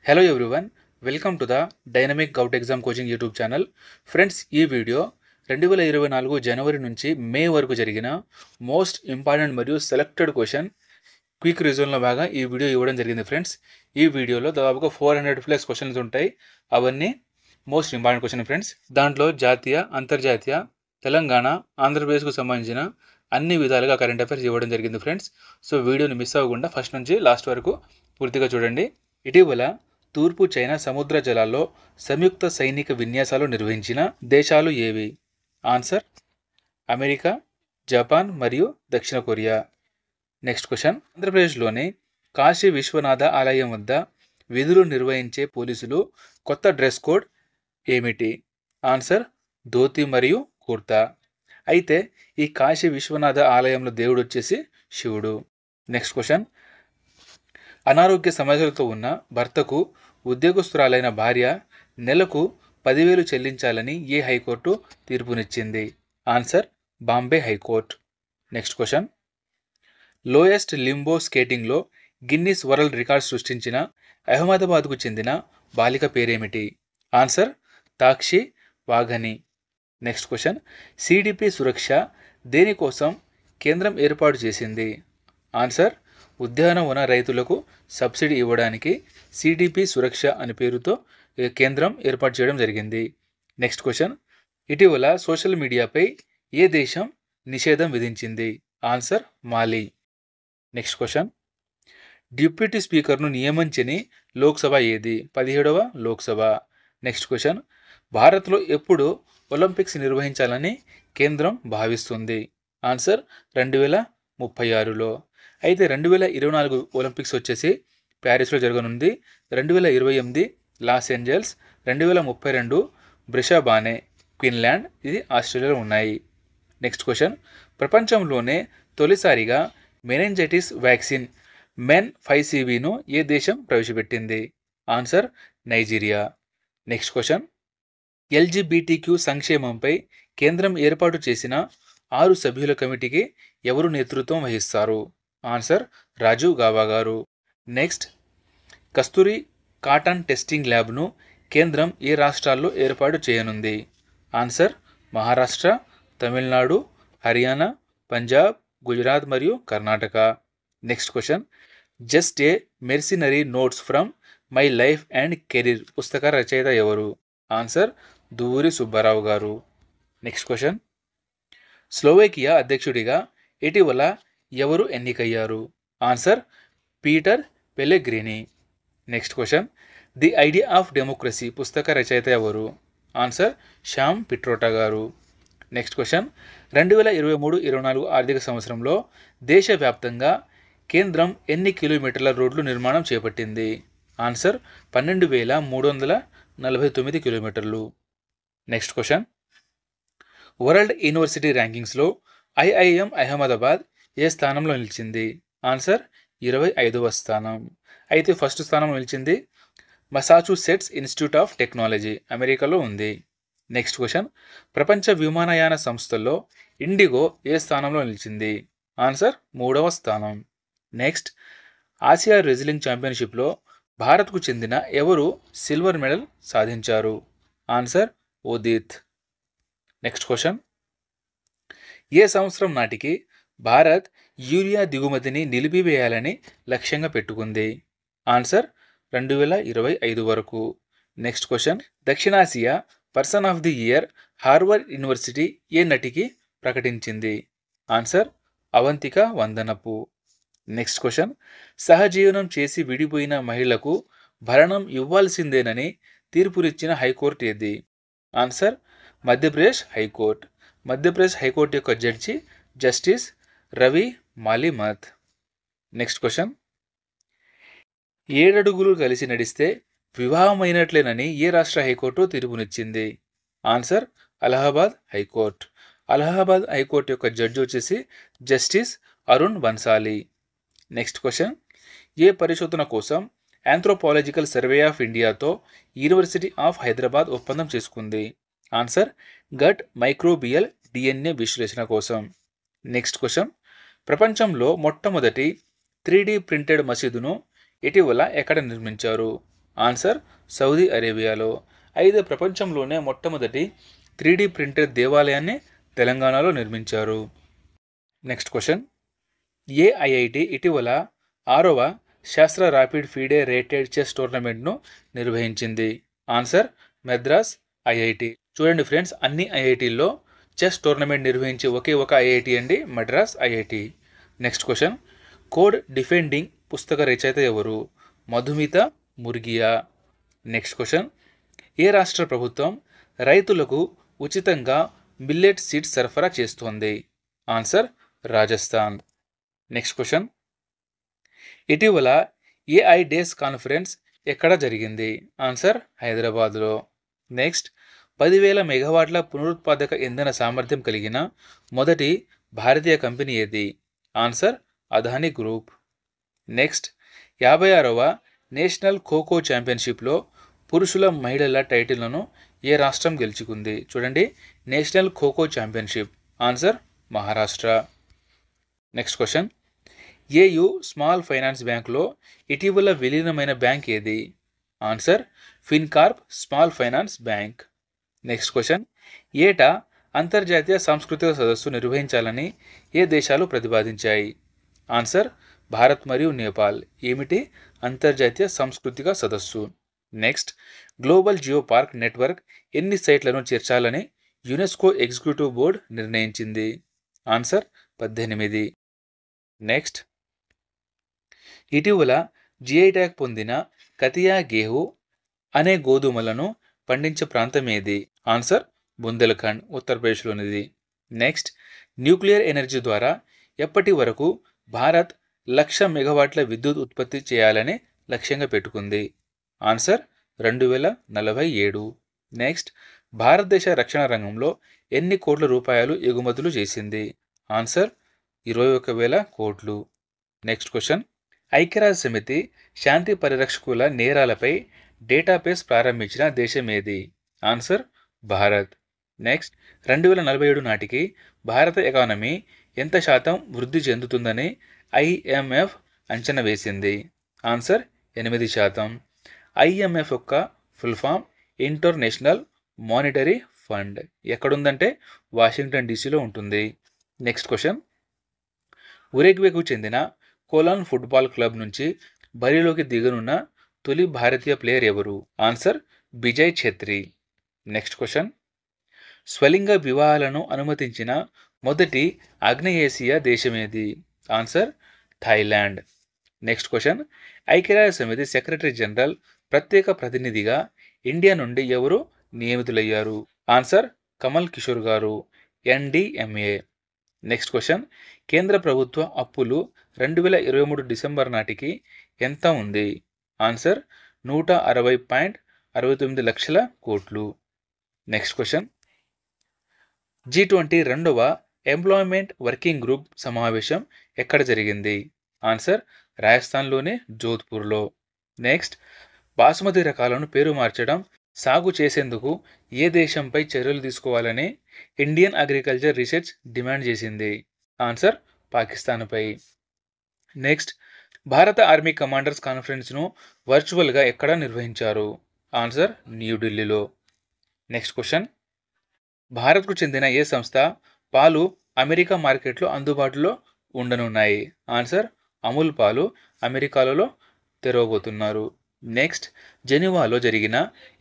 Hello everyone, welcome to the Dynamic Gout Exam Coaching YouTube channel. Friends, ఈ video 2024 జనవరి నుంచి మే వరకు జరిగిన మోస్ట్ ఇంపార్టెంట్ మరియు సెలెక్టెడ్ క్వశ్చన్ క్విక్ రివిజన్లో భాగంగా ఈ వీడియో ఇవ్వడం జరిగింది. ఫ్రెండ్స్, ఈ వీడియోలో దాదాపుగా 400+ క్వశ్చన్స్ ఉంటాయి. అవన్నీ మోస్ట్ ఇంపార్టెంట్ క్వశ్చన్ ఫ్రెండ్స్. దాంట్లో జాతీయ, అంతర్జాతీయ, తెలంగాణ, ఆంధ్రప్రదేశ్కు సంబంధించిన అన్ని విధాలుగా కరెంట్ అఫైర్స్ ఇవ్వడం జరిగింది ఫ్రెండ్స్. సో వీడియోని మిస్ అవ్వకుండా ఫస్ట్ నుంచి లాస్ట్ వరకు పూర్తిగా చూడండి. ఇటీవల తూర్పు చైనా సముద్ర జలాల్లో సంయుక్త సైనిక విన్యాసాలు నిర్వహించిన దేశాలు ఏవి? ఆన్సర్: అమెరికా, జపాన్ మరియు దక్షిణ కొరియా. Next question. ఆంధ్రప్రదేశ్లోని కాశీ విశ్వనాథ ఆలయం వద్ద విధులు నిర్వహించే పోలీసులు కొత్త డ్రెస్ కోడ్ ఏమిటి? ఆన్సర్: ధోతి మరియు కుర్తా. అయితే ఈ కాశీ విశ్వనాథ ఆలయంలో దేవుడు వచ్చేసి శివుడు. Next question. అనారోగ్య సమస్యలతో ఉన్న భర్తకు ఉద్యోగస్తురాలైన భార్య నెలకు 10,000 చెల్లించాలని ఏ హైకోర్టు తీర్పునిచ్చింది? Answer: Bombay high court. Next question. Lowest limbo స్కేటింగ్లో గిన్నిస్ వరల్డ్ రికార్డ్ సృష్టించిన అహ్మదాబాద్కు చెందిన బాలిక పేరేమిటి? Answer: Takshi Vaghani. Next question. CDP Suraksha దేనికోసం కేంద్రం ఏర్పాటు చేసింది? ఆన్సర్: ఉద్యానవన రైతులకు సబ్సిడీ ఇవ్వడానికి సిడిపి సురక్ష అనే పేరుతో కేంద్రం ఏర్పాటు చేయడం జరిగింది. Next question. ఇటీవల సోషల్ మీడియాపై ఏ దేశం నిషేధం విధించింది? Answer: Mali. Next question. Deputy స్పీకర్ను నియమించని లోక్సభ ఏది? 17వ లోక్సభ. Next question. భారత్లో ఎప్పుడు ఒలింపిక్స్ నిర్వహించాలని కేంద్రం భావిస్తుంది? ఆన్సర్: 2036లో. అయితే 2024 ఒలింపిక్స్ వచ్చేసి ప్యారిస్లో జరగనుంది. 2028 లాస్ ఏంజల్స్, 2032 బ్రిషాబానే క్వీన్లాండ్, ఇది ఆస్ట్రేలియాలో ఉన్నాయి. Next question. ప్రపంచంలోనే తొలిసారిగా మెనింజైటిస్ వ్యాక్సిన్ MEN5CV ఏ దేశం ప్రవేశపెట్టింది? Answer: Nigeria. Next question. LGBTQ సంక్షేమంపై కేంద్రం ఏర్పాటు చేసిన 6 సభ్యుల కమిటీకి ఎవరు నేతృత్వం వహిస్తారు? ఆన్సర్: రాజీవ్ గౌబా గారు. నెక్స్ట్. కస్తూరి కాటన్ టెస్టింగ్ ల్యాబ్ను కేంద్రం ఏ రాష్ట్రాల్లో ఏర్పాటు చేయనుంది? ఆన్సర్: మహారాష్ట్ర, తమిళనాడు, హర్యానా, పంజాబ్, గుజరాత్ మరియు Karnataka. Next question. Just a mercenary notes from my life and career పుస్తక రచయిత ఎవరు? ఆన్సర్: దువ్వూరి సుబ్బారావు గారు. Next question. స్లోవేకియా అధ్యక్షుడిగా ఇటీవల ఎవరు ఎన్నికయ్యారు? Answer: Peter Pellegrini. Next question. The idea of democracy పుస్తక రచయిత ఎవరు? ఆన్సర్: శ్యామ్ పిట్రోటా గారు. Next question. 2023-24 ఆర్థిక సంవత్సరంలో దేశవ్యాప్తంగా కేంద్రం ఎన్ని కిలోమీటర్ల రోడ్లు నిర్మాణం చేపట్టింది? ఆన్సర్: 12,349 కిలోమీటర్లు. Next question. వరల్డ్ యూనివర్సిటీ ర్యాంకింగ్స్లో IIM అహ్మదాబాద్ ఏ స్థానంలో నిలిచింది? ఆన్సర్: 25వ స్థానం. అయితే ఫస్ట్ స్థానంలో నిలిచింది మసాచుసెట్స్ ఇన్స్టిట్యూట్ ఆఫ్ టెక్నాలజీ, అమెరికాలో ఉంది. Next question. ప్రపంచ విమానయాన సంస్థల్లో ఇండిగో ఏ స్థానంలో నిలిచింది? ఆన్సర్: 3వ స్థానం. నెక్స్ట్. ఆసియా రెజ్లింగ్ ఛాంపియన్షిప్లో భారత్కు చెందిన ఎవరు సిల్వర్ మెడల్ సాధించారు? ఆన్సర్: ఉదిత్. Next question. ఏ సంవత్సరం నాటికి భారత్ యూరియా దిగుమతిని నిలిపివేయాలని లక్ష్యంగా పెట్టుకుంది? ఆన్సర్: 2025 వరకు. Next question. దక్షిణాసియా person of the year Harvard university ఏ నటికి ప్రకటించింది? Answer: Avantika Vandanapu. Next question. సహజీవనం చేసి విడిపోయిన మహిళలకు భరణం ఇవ్వాల్సిందేనని తీర్పునిచ్చిన హైకోర్టు ఏది? Answer: Madhya Pradesh high court. Madhya Pradesh high court యొక్క judge justice Ravi Malimath. Next question. 7 అడుగులు కలిసి నడిస్తే వివాహమైనట్లేనని ఏ రాష్ట్ర హైకోర్టు తీర్పునిచ్చింది? Answer: Allahabad high court. Allahabad high court యొక్క జడ్జి వచ్చేసి justice Arun Bansali. Next question. ఏ పరిశోధన కోసం anthropological survey of ఇండియాతో university of Hyderabad ఒప్పందం చేసుకుంది? ఆన్సర్: గట్ మైక్రోబియల్ DNA విశ్లేషణ కోసం. Next question. ప్రపంచంలో మొట్టమొదటి 3D ప్రింటెడ్ మసీదును ఇటీవల ఎక్కడ నిర్మించారు? ఆన్సర్ సౌదీ అరేబియాలో. అయితే ప్రపంచంలోనే మొట్టమొదటి 3D ప్రింటెడ్ దేవాలయాన్ని తెలంగాణలో నిర్మించారు. నెక్స్ట్ క్వశ్చన్, ఏ ఐఐటి ఇటీవల 6వ శాస్త్ర ర్యాపిడ్ ఫీడే రేటెడ్ చెస్ టోర్నమెంట్ను నిర్వహించింది? Answer Madras IIT. చూడండి ఫ్రెండ్స్, అన్ని ఐఐటీల్లో చెస్ టోర్నమెంట్ నిర్వహించే ఒకే ఒక ఐఐటి అండి, Madras IIT. Next question, code defending పుస్తక రచయిత ఎవరు? మధుమిత ముర్గియా. నెక్స్ట్ క్వశ్చన్, ఏ రాష్ట్ర ప్రభుత్వం రైతులకు ఉచితంగా మిల్లెట్ సీడ్స్ సరఫరా చేస్తోంది? ఆన్సర్ రాజస్థాన్. నెక్స్ట్ క్వశ్చన్, ఇటీవల ఏఐ డేస్ కాన్ఫరెన్స్ ఎక్కడ జరిగింది? ఆన్సర్ హైదరాబాద్లో. నెక్స్ట్, 10,000 మెగావాట్ల పునరుత్పాదక ఇంధన సామర్థ్యం కలిగిన మొదటి భారతీయ కంపెనీ ఏది? Answer Adani group. నెక్స్ట్, 56వ నేషనల్ ఖోఖో ఛాంపియన్షిప్లో పురుషుల మహిళల టైటిల్లను ఏ రాష్ట్రం గెలుచుకుంది? చూడండి, national Kho Kho championship. Answer Maharashtra. Next question, AU small finance బ్యాంక్లో ఇటీవల విలీనమైన బ్యాంక్ ఏది? Answer Fincare small finance bank. Next question, ఏటా అంతర్జాతీయ సాంస్కృతిక సదస్సు నిర్వహించాలని ఏ దేశాలు ప్రతిపాదించాయి? ఆన్సర్ భారత్ మరియు నేపాల్. ఏమిటి? అంతర్జాతీయ సాంస్కృతిక సదస్సు. Next, global geo park network ఎన్ని సైట్లను చేర్చాలని యునెస్కో ఎగ్జిక్యూటివ్ బోర్డ్ నిర్ణయించింది? ఆన్సర్ 18. నెక్స్ట్, ఇటీవల జిఐ ట్యాగ్ పొందిన కతియా గేహూ అనే గోధుమలను పండించే ప్రాంతం ఏది? ఆన్సర్ బుందేల్ఖండ్, ఉత్తరప్రదేశ్లోనిది. నెక్స్ట్, న్యూక్లియర్ ఎనర్జీ ద్వారా ఎప్పటి వరకు భారత్ 1,00,000 మెగావాట్ల విద్యుత్ ఉత్పత్తి చేయాలని లక్ష్యంగా పెట్టుకుంది? ఆన్సర్ 2047. నెక్స్ట్, భారతదేశ రక్షణ రంగంలో ఎన్ని కోట్ల రూపాయలు ఎగుమతులు చేసింది? ఆన్సర్ 21,000 కోట్లు. నెక్స్ట్ క్వశ్చన్, ఐక్యరాజ్య సమితి శాంతి పరిరక్షకుల నేరాలపై డేటాబేస్ ప్రారంభించిన దేశం ఏది? ఆన్సర్ భారత్. నెక్స్ట్, 2047 నాటికి భారత ఎకానమీ ఎంత శాతం వృద్ధి చెందుతుందని ఐఎంఎఫ్ అంచనా వేసింది? ఆన్సర్ 8%. ఐఎంఎఫ్ యొక్క full form international monetary fund. ఎక్కడుందంటే వాషింగ్టన్ డీసీలో ఉంటుంది. నెక్స్ట్ క్వశ్చన్, ఉరుగ్వేకు చెందిన కోలాన్ ఫుట్బాల్ క్లబ్ నుంచి బరిలోకి దిగనున్న తొలి భారతీయ ప్లేయర్ ఎవరు? Answer Bijay Chhetri. Next question, స్వలింగ వివాహాలను అనుమతించిన మొదటి ఆగ్నేయేసియా దేశమేది? Answer Thailand. నెక్స్ట్ క్వశ్చన్, ఐక్యరాజ్య సమితి సెక్రటరీ జనరల్ ప్రత్యేక ప్రతినిధిగా ఇండియా నుండి ఎవరు నియమితులయ్యారు? ఆన్సర్ కమల్ కిషోర్ గారు, ఎన్డిఎంఏ. నెక్స్ట్ క్వశ్చన్, కేంద్ర ప్రభుత్వ అప్పులు 2023 డిసెంబర్ నాటికి ఎంత ఉంది? ఆన్సర్ 160.69 లక్షల కోట్లు. నెక్స్ట్ క్వశ్చన్, G20 రెండవ ఎంప్లాయ్మెంట్ వర్కింగ్ గ్రూప్ సమావేశం ఎక్కడ జరిగింది? ఆన్సర్ రాజస్థాన్లోని జోధ్పూర్లో. నెక్స్ట్, బాస్మతి రకాలను పేరు మార్చడం సాగు చేసేందుకు ఏ దేశంపై చర్యలు తీసుకోవాలని ఇండియన్ అగ్రికల్చర్ రీసెర్చ్ డిమాండ్ చేసింది? ఆన్సర్ పాకిస్తాన్పై. నెక్స్ట్, భారత ఆర్మీ కమాండర్స్ కాన్ఫరెన్స్ను వర్చువల్గా ఎక్కడ నిర్వహించారు? ఆన్సర్ న్యూఢిల్లీలో. నెక్స్ట్ క్వశ్చన్, భారత్కు చెందిన ఏ సంస్థ పాలు అమెరికా మార్కెట్లో అందుబాటులో ఉండనున్నాయి? ఆన్సర్ అమూల్ పాలు అమెరికాలో తెరవబోతున్నారు. నెక్స్ట్, జెనీవాలో జరిగిన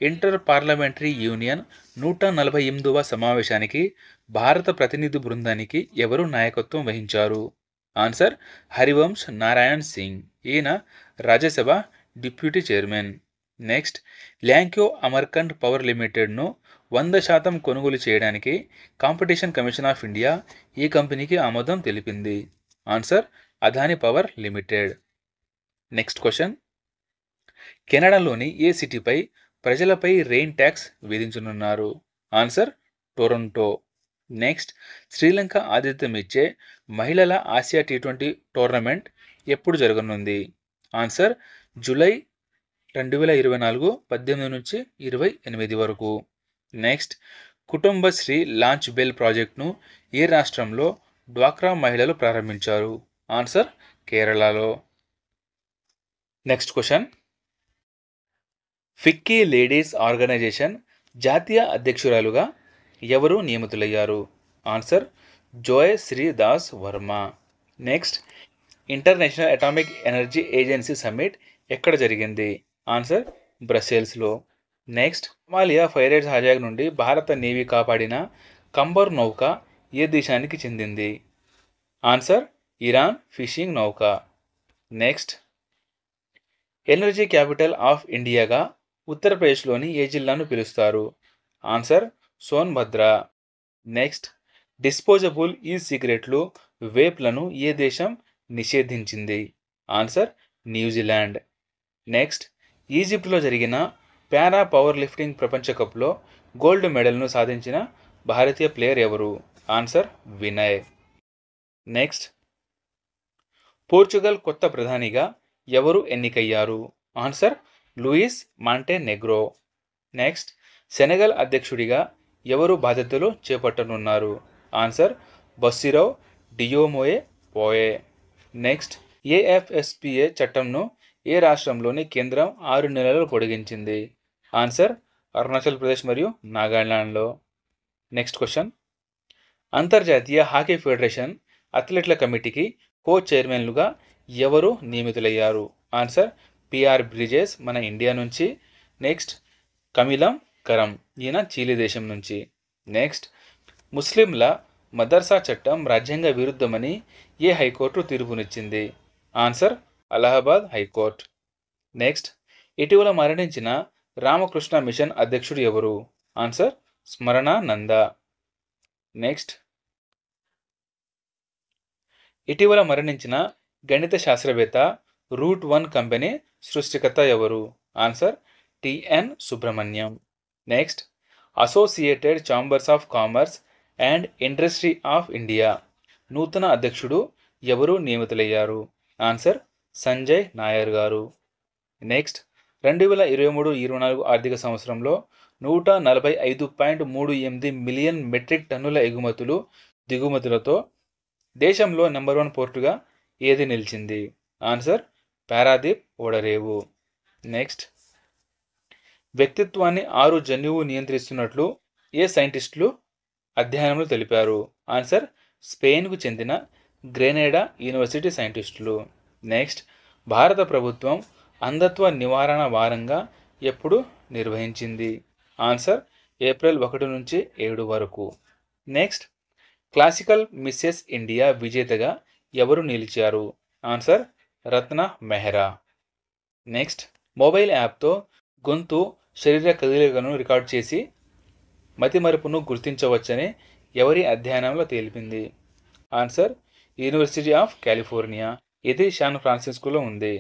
ఇంటర్ పార్లమెంటరీ యూనియన్ 148వ సమావేశానికి భారత ప్రతినిధి బృందానికి ఎవరు నాయకత్వం వహించారు? ఆన్సర్ హరివంశ్ నారాయణ్ సింగ్. ఈయన Rajya Sabha deputy chairman. Next, Lanco Amarkantak power లిమిటెడ్ను 100% కొనుగోలు చేయడానికి కాంపిటీషన్ కమిషన్ ఆఫ్ ఇండియా ఈ కంపెనీకి ఆమోదం తెలిపింది? Answer Adani power limited. Next question, కెనడాలోని ఏ సిటీపై ప్రజలపై రెయిన్ ట్యాక్స్ విధించనున్నారు? Answer Toronto. నెక్స్ట్, శ్రీలంక ఆతిథ్యం ఇచ్చే మహిళల ఆసియా T20 టోర్నమెంట్ ఎప్పుడు జరగనుంది? ఆన్సర్ జూలై 2024 18 నుంచి 28 వరకు. నెక్స్ట్, కుటుంబశ్రీ లాంచ్ బెల్ ప్రాజెక్ట్ను ఏ రాష్ట్రంలో డ్వాక్రా మహిళలు ప్రారంభించారు? ఆన్సర్ కేరళలో. Next question, FICCI ladies organisation జాతీయ అధ్యక్షురాలుగా ఎవరు నియమితులయ్యారు? Answer Joy Shri Das Varma. Next, international atomic energy agency summit ఎక్కడ జరిగింది? ఆన్సర్ బ్రసెల్స్లో. నెక్స్ట్, సోమాలియా పైరేట్స్ హైజాక్ నుండి భారత నేవీ కాపాడిన కంబర్ నౌక ఏ దేశానికి చెందింది? ఆన్సర్ ఇరాన్ ఫిషింగ్ నౌక. నెక్స్ట్, ఎనర్జీ క్యాపిటల్ ఆఫ్ ఇండియాగా ఉత్తరప్రదేశ్లోని ఏ జిల్లాను పిలుస్తారు? ఆన్సర్ సోన్భద్ర. నెక్స్ట్, డిస్పోజబుల్ ఈ సిగరెట్లు వేప్లను ఏ దేశం నిషేధించింది? Answer New Zealand. నెక్స్ట్, ఈజిప్ట్లో జరిగిన పారా పవర్ లిఫ్టింగ్ ప్రపంచ కప్లో గోల్డ్ మెడల్ను సాధించిన భారతీయ ప్లేయర్ ఎవరు? ఆన్సర్ వినయ్. నెక్స్ట్, పోర్చుగల్ కొత్త ప్రధానిగా ఎవరు ఎన్నికయ్యారు? Answer Luis Montenegro. Next, Senegal అధ్యక్షుడిగా ఎవరు బాధ్యతలు చేపట్టనున్నారు? ఆన్సర్ బసిరౌ డియోమోయే పోయే. నెక్స్ట్, ఏఎఫ్ఎస్పిఏ చట్టంను ఏ రాష్ట్రంలోని కేంద్రం 6 నెలలు పొడిగించింది? ఆన్సర్ అరుణాచల్ ప్రదేశ్ మరియు నాగాలాండ్లో. నెక్స్ట్ క్వశ్చన్, అంతర్జాతీయ హాకీ ఫెడరేషన్ అథ్లెట్ల కమిటీకి కో చైర్మన్లుగా ఎవరు నియమితులయ్యారు? ఆన్సర్ పిఆర్ బ్రిజేస్ మన ఇండియా నుంచి. నెక్స్ట్, కమిలం కరం, ఈయన చీలీ దేశం నుంచి. నెక్స్ట్, ముస్లింల మదర్సా చట్టం రాజ్యాంగ విరుద్ధమని ఏ హైకోర్టు తీర్పునిచ్చింది? Answer Allahabad high court. నెక్స్ట్, ఇటీవల మరణించిన రామకృష్ణ మిషన్ అధ్యక్షుడు ఎవరు? ఆన్సర్ స్మరణానంద. నెక్స్ట్, ఇటీవల మరణించిన గణిత శాస్త్రవేత్త రూట్ 1 కంపెనీ సృష్టికర్త ఎవరు? Answer T N Subrahmanyam. Next, associated chambers of commerce and industry of India నూతన అధ్యక్షుడు ఎవరు నియమితులయ్యారు? ఆన్సర్ సంజయ్ నాయర్ గారు. నెక్స్ట్, 2023-24 ఆర్థిక సంవత్సరంలో 145.38 మిలియన్ మెట్రిక్ టన్నుల ఎగుమతులు దిగుమతులతో దేశంలో నెంబర్ 1 పోర్టుగా ఏది నిలిచింది? ఆన్సర్ పారాదీప్ ఓడరేవు. నెక్స్ట్, వ్యక్తిత్వాన్ని 6 జన్యువు నియంత్రిస్తున్నట్లు ఏ సైంటిస్టులు అధ్యయనంలో తెలిపారు? ఆన్సర్ స్పెయిన్కు చెందిన గ్రెనేడా యూనివర్సిటీ సైంటిస్టులు. నెక్స్ట్, భారత ప్రభుత్వం అంధత్వ నివారణ వారంగా ఎప్పుడు నిర్వహించింది? ఆన్సర్ ఏప్రిల్ 1 నుంచి 7 వరకు. నెక్స్ట్, క్లాసికల్ మిస్సెస్ ఇండియా విజేతగా ఎవరు నిలిచారు? ఆన్సర్ రత్న మెహ్రా. నెక్స్ట్, మొబైల్ యాప్తో గొంతు శరీర కదలికలను రికార్డ్ చేసి మతిమరుపును గుర్తించవచ్చని ఎవరి అధ్యయనంలో తేలిపింది? ఆన్సర్ యూనివర్సిటీ ఆఫ్ కాలిఫోర్నియా, ఇది శాన్ ఫ్రాన్సిస్కోలో ఉంది.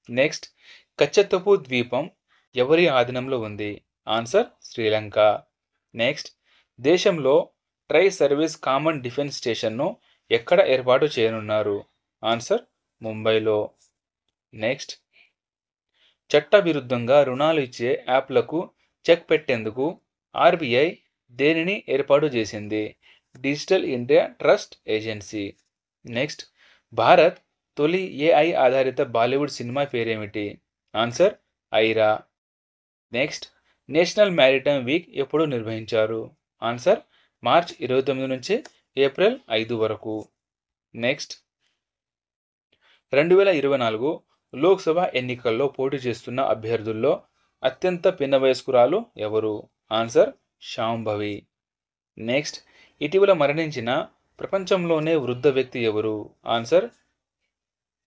నెక్స్ట్, కచ్చత్తపు ద్వీపం ఎవరి ఆధీనంలో ఉంది? ఆన్సర్ శ్రీలంక. నెక్స్ట్, దేశంలో ట్రై సర్వీస్ కామన్ డిఫెన్స్ స్టేషన్ను ఎక్కడ ఏర్పాటు చేయనున్నారు? ఆన్సర్ ముంబైలో. నెక్స్ట్, చట్టవిరుద్ధంగా రుణాలు ఇచ్చే యాప్లకు చెక్ పెట్టేందుకు ఆర్బీఐ దేనిని ఏర్పాటు చేసింది? Digital India trust agency. Next, Bharat తొలి ఏఐ ఆధారిత బాలీవుడ్ సినిమా పేరేమిటి? Answer Aira. Next, national maritime week ఎప్పుడు నిర్వహించారు? ఆన్సర్ మార్చ్ 29 నుంచి ఏప్రిల్ 5 వరకు. నెక్స్ట్, 2024 లోక్సభ ఎన్నికల్లో పోటీ చేస్తున్న అభ్యర్థుల్లో అత్యంత పిన్న వయస్కురాలు ఎవరు? ఆన్సర్ శాంభవి. నెక్స్ట్, ఇటీవల మరణించిన ప్రపంచంలోనే వృద్ధ వ్యక్తి ఎవరు? ఆన్సర్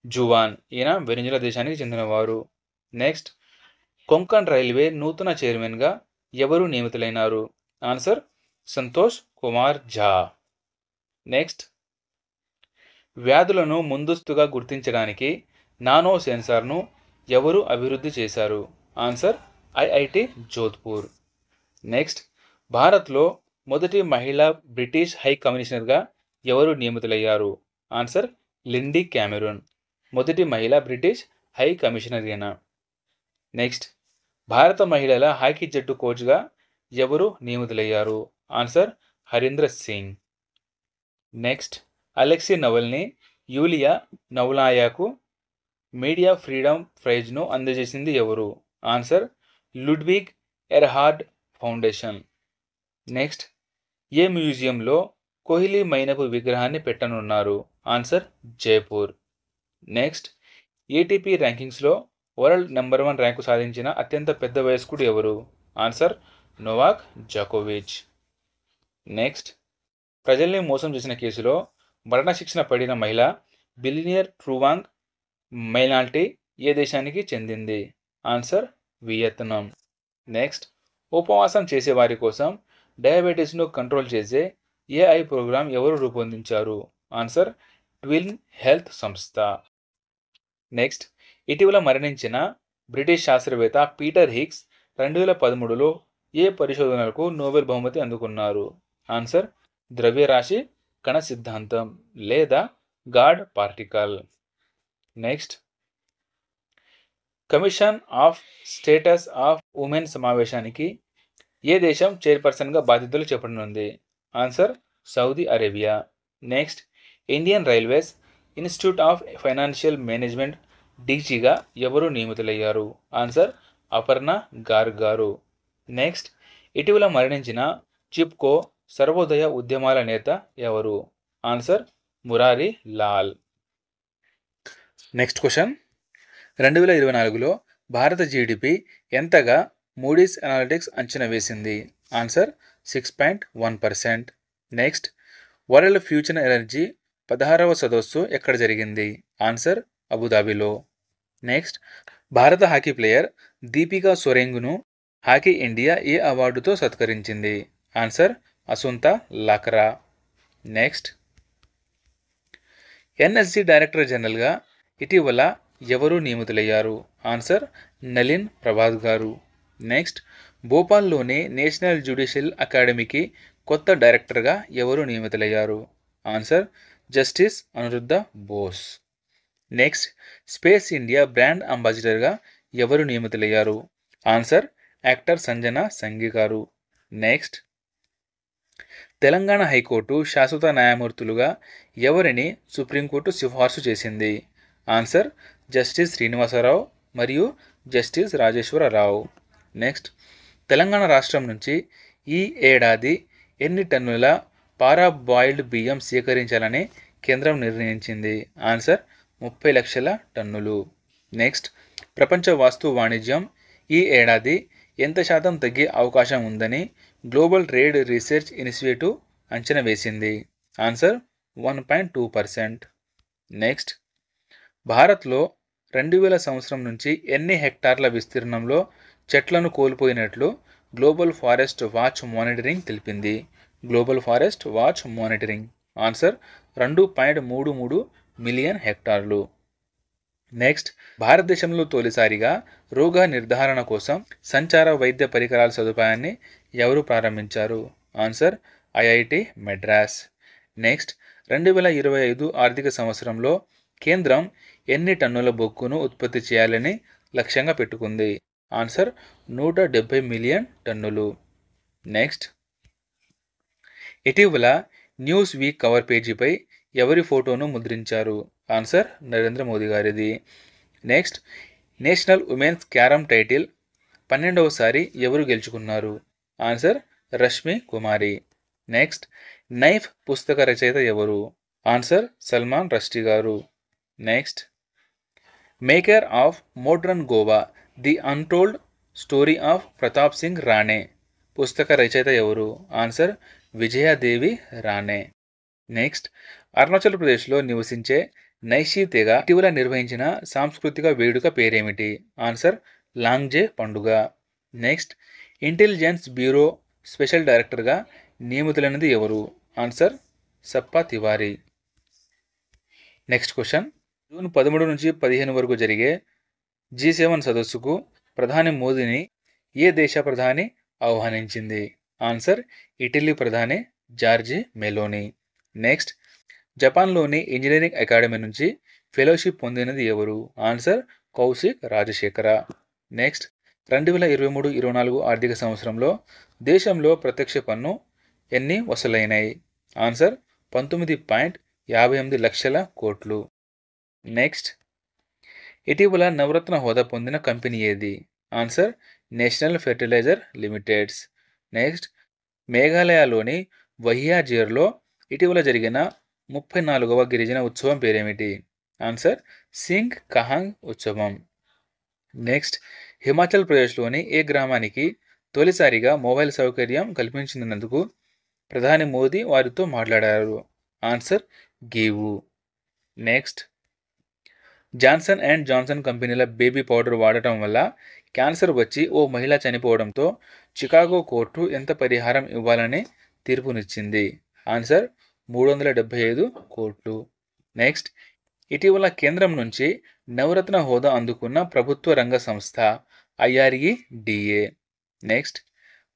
జువాన్, ఈయన వెనిజులా దేశానికి చెందినవారు. నెక్స్ట్, కొంకణ్ రైల్వే నూతన చైర్మన్గా ఎవరు నియమితులైనారు? ఆన్సర్ సంతోష్ కుమార్ ఝా. నెక్స్ట్, వ్యాధులను ముందస్తుగా గుర్తించడానికి నానో సెన్సార్ను ఎవరు అభివృద్ధి చేశారు? Answer IIT Jodhpur. నెక్స్ట్, భారత్లో మొదటి మహిళా బ్రిటిష్ హై కమిషనర్గా ఎవరు నియమితులయ్యారు? ఆన్సర్ లిండీ క్యామెరూన్, మొదటి మహిళా బ్రిటిష్ హై కమిషనర్గా. నెక్స్ట్, భారత మహిళల హాకీ జట్టు కోచ్గా ఎవరు నియమితులయ్యారు? Answer Harendra Singh. Next, Alexei Navalny Yulia నవలాయాకు మీడియా ఫ్రీడమ్ ప్రైజ్ను అందజేసింది ఎవరు? Answer Ludwig Erhard foundation. Next, ఏ మ్యూజియంలో కోహ్లీ మైనపు విగ్రహాన్ని పెట్టనున్నారు? ఆన్సర్ జైపూర్. నెక్స్ట్, ఏటీపీ ర్యాంకింగ్స్లో వరల్డ్ నెంబర్ 1 ర్యాంకు సాధించిన అత్యంత పెద్ద వయస్కుడు ఎవరు? Answer Novak జోకోవిచ్. నెక్స్ట్, ప్రజల్ని మోసం చేసిన కేసులో మరణశిక్షణ పడిన మహిళ బిలియనియర్ ట్రూవాంగ్ మైనాల్టీ ఏ దేశానికి చెందింది? Answer Vietnam. నెక్స్ట్, ఉపవాసం చేసే వారి కోసం డయాబెటీస్ను కంట్రోల్ చేసే ఏఐ ప్రోగ్రాం ఎవరు రూపొందించారు? ఆన్సర్ ట్విన్ హెల్త్ సంస్థ. నెక్స్ట్, ఇటీవల మరణించిన బ్రిటిష్ శాస్త్రవేత్త పీటర్ హిగ్స్ 2013లో ఏ పరిశోధనలకు నోబెల్ బహుమతి అందుకున్నారు? ఆన్సర్ ద్రవ్యరాశి కణ సిద్ధాంతం లేదా god particle. Next, commission of status of women సమావేశానికి ఏ దేశం చైర్పర్సన్గా బాధ్యతలు చేపట్టనుంది? Answer Saudi Arabia. Next, Indian railways institute of financial management డీజీగా ఎవరు నియమితులయ్యారు? ఆన్సర్ అపర్ణ గార్గ్ గారు. నెక్స్ట్, ఇటీవల మరణించిన చిప్కో సర్వోదయ ఉద్యమాల నేత ఎవరు? Answer Murari Lal. Next question, 2024లో భారత జీడిపి ఎంతగా మూడీస్ అనాలిటిక్స్ అంచనా వేసింది? Answer 6.1%. Next, world future energy 16వ సదస్సు ఎక్కడ జరిగింది? ఆన్సర్ అబుదాబిలో. నెక్స్ట్, భారత హాకీ ప్లేయర్ దీపికా సోరెంగ్ను హాకీ ఇండియా ఏ అవార్డుతో సత్కరించింది? Answer Asunta Lakra. Next, NSG director జనరల్గా ఇటీవల ఎవరు నియమితులయ్యారు? ఆన్సర్ నలిన్ ప్రభాత్ గారు. నెక్స్ట్, భోపాల్లోని నేషనల్ జ్యుడిషియల్ అకాడమీకి కొత్త డైరెక్టర్గా ఎవరు నియమితులయ్యారు? Answer justice Aniruddha Bose. Next, space India brand అంబాసిడర్గా ఎవరు నియమితులయ్యారు? ఆన్సర్ యాక్టర్ సంజన సంఘి గారు. నెక్స్ట్, తెలంగాణ హైకోర్టు శాశ్వత న్యాయమూర్తులుగా ఎవరిని సుప్రీంకోర్టు సిఫార్సు చేసింది? ఆన్సర్ జస్టిస్ శ్రీనివాసరావు మరియు జస్టిస్ రాజేశ్వరరావు. నెక్స్ట్, తెలంగాణ రాష్ట్రం నుంచి ఈ ఏడాది ఎన్ని టన్నుల పారాబాయిల్డ్ బియ్యం సేకరించాలని కేంద్రం నిర్ణయించింది? ఆన్సర్ 30 లక్షల టన్నులు. నెక్స్ట్, ప్రపంచ వాస్తు వాణిజ్యం ఈ ఏడాది ఎంత శాతం తగ్గే అవకాశం ఉందని గ్లోబల్ ట్రేడ్ రీసెర్చ్ ఇనిషియేటివ్ అంచనా వేసింది? ఆన్సర్ 1.2%. నెక్స్ట్, భారత్లో 2000 సంవత్సరం నుంచి ఎన్ని హెక్టార్ల విస్తీర్ణంలో చెట్లను కోల్పోయినట్లు గ్లోబల్ ఫారెస్ట్ వాచ్ మానిటరింగ్ తెలిపింది? Global forest watch monitoring answer 2.33 million హెక్టార్లు. నెక్స్ట్, భారతదేశంలో తొలిసారిగా రోగ నిర్ధారణ కోసం సంచార వైద్య పరికరాల సదుపాయాన్ని ఎవరు ప్రారంభించారు? Answer IIT Madras. నెక్స్ట్, 2025 ఆర్థిక సంవత్సరంలో కేంద్రం ఎన్ని టన్నుల బొగ్గును ఉత్పత్తి చేయాలని లక్ష్యంగా పెట్టుకుంది? ఆన్సర్ 170 మిలియన్ టన్నులు. నెక్స్ట్, ఇటీవల న్యూస్ వీక్ కవర్ పేజీపై ఎవరి ఫోటోను ముద్రించారు? ఆన్సర్ నరేంద్ర మోదీ గారిది. Next, national women's carrom title 12వసారి ఎవరు గెలుచుకున్నారు? Answer Rashmi Kumari. Next, knife పుస్తక రచయిత ఎవరు? ఆన్సర్ సల్మాన్ రష్టీ గారు. Next, maker of modern Goa the untold story of Pratap Singh Rane పుస్తక రచయిత ఎవరు? ఆన్సర్ విజయాదేవి రాణే. నెక్స్ట్, అరుణాచల్ ప్రదేశ్లో నివసించే నైషీ తెగ ఇటీవల నిర్వహించిన సాంస్కృతిక వేడుక పేరేమిటి? ఆన్సర్ లాంగ్జే పండుగ. నెక్స్ట్, ఇంటెలిజెన్స్ బ్యూరో స్పెషల్ డైరెక్టర్గా నియమితులైనది ఎవరు? Answer Sappa Tiwari. Next question, June 13 నుంచి 15 వరకు జరిగే G7 సదస్సుకు ప్రధాని మోదీని ఏ దేశ ప్రధాని ఆహ్వానించింది? ఆన్సర్ ఇటలీ ప్రధాని జార్జి మెలోని. నెక్స్ట్, జపాన్లోని ఇంజనీరింగ్ అకాడమీ నుంచి ఫెలోషిప్ పొందినది ఎవరు? ఆన్సర్ కౌశిక్ రాజశేఖర. నెక్స్ట్, 2023-24 ఆర్థిక సంవత్సరంలో దేశంలో ప్రత్యక్ష పన్ను ఎన్ని వసూలైనాయి? ఆన్సర్ 19.58 లక్షల కోట్లు. నెక్స్ట్, ఇటీవల నవరత్న హోదా పొందిన కంపెనీ ఏది? Answer national fertiliser limiteds. Next, మేఘాలయలోని వహియాజీర్లో ఇటీవల జరిగిన 34వ గిరిజన ఉత్సవం పేరేమిటి? ఆన్సర్ సింగ్ కహాంగ్ ఉత్సవం. నెక్స్ట్, హిమాచల్ ప్రదేశ్లోని ఏ గ్రామానికి తొలిసారిగా మొబైల్ సౌకర్యం కల్పించినందుకు ప్రధాని మోదీ వారితో మాట్లాడారు? ఆన్సర్ గీవు. నెక్స్ట్, జాన్సన్ అండ్ జాన్సన్ కంపెనీల బేబీ పౌడర్ వాడటం వల్ల క్యాన్సర్ వచ్చి ఓ మహిళ చనిపోవడంతో చికాగో కోర్టు ఎంత పరిహారం ఇవ్వాలని తీర్పునిచ్చింది? ఆన్సర్ 375 కోట్లు. నెక్స్ట్, ఇటీవల కేంద్రం నుంచి నవరత్న హోదా అందుకున్న ప్రభుత్వ రంగ సంస్థ IREDA. నెక్స్ట్,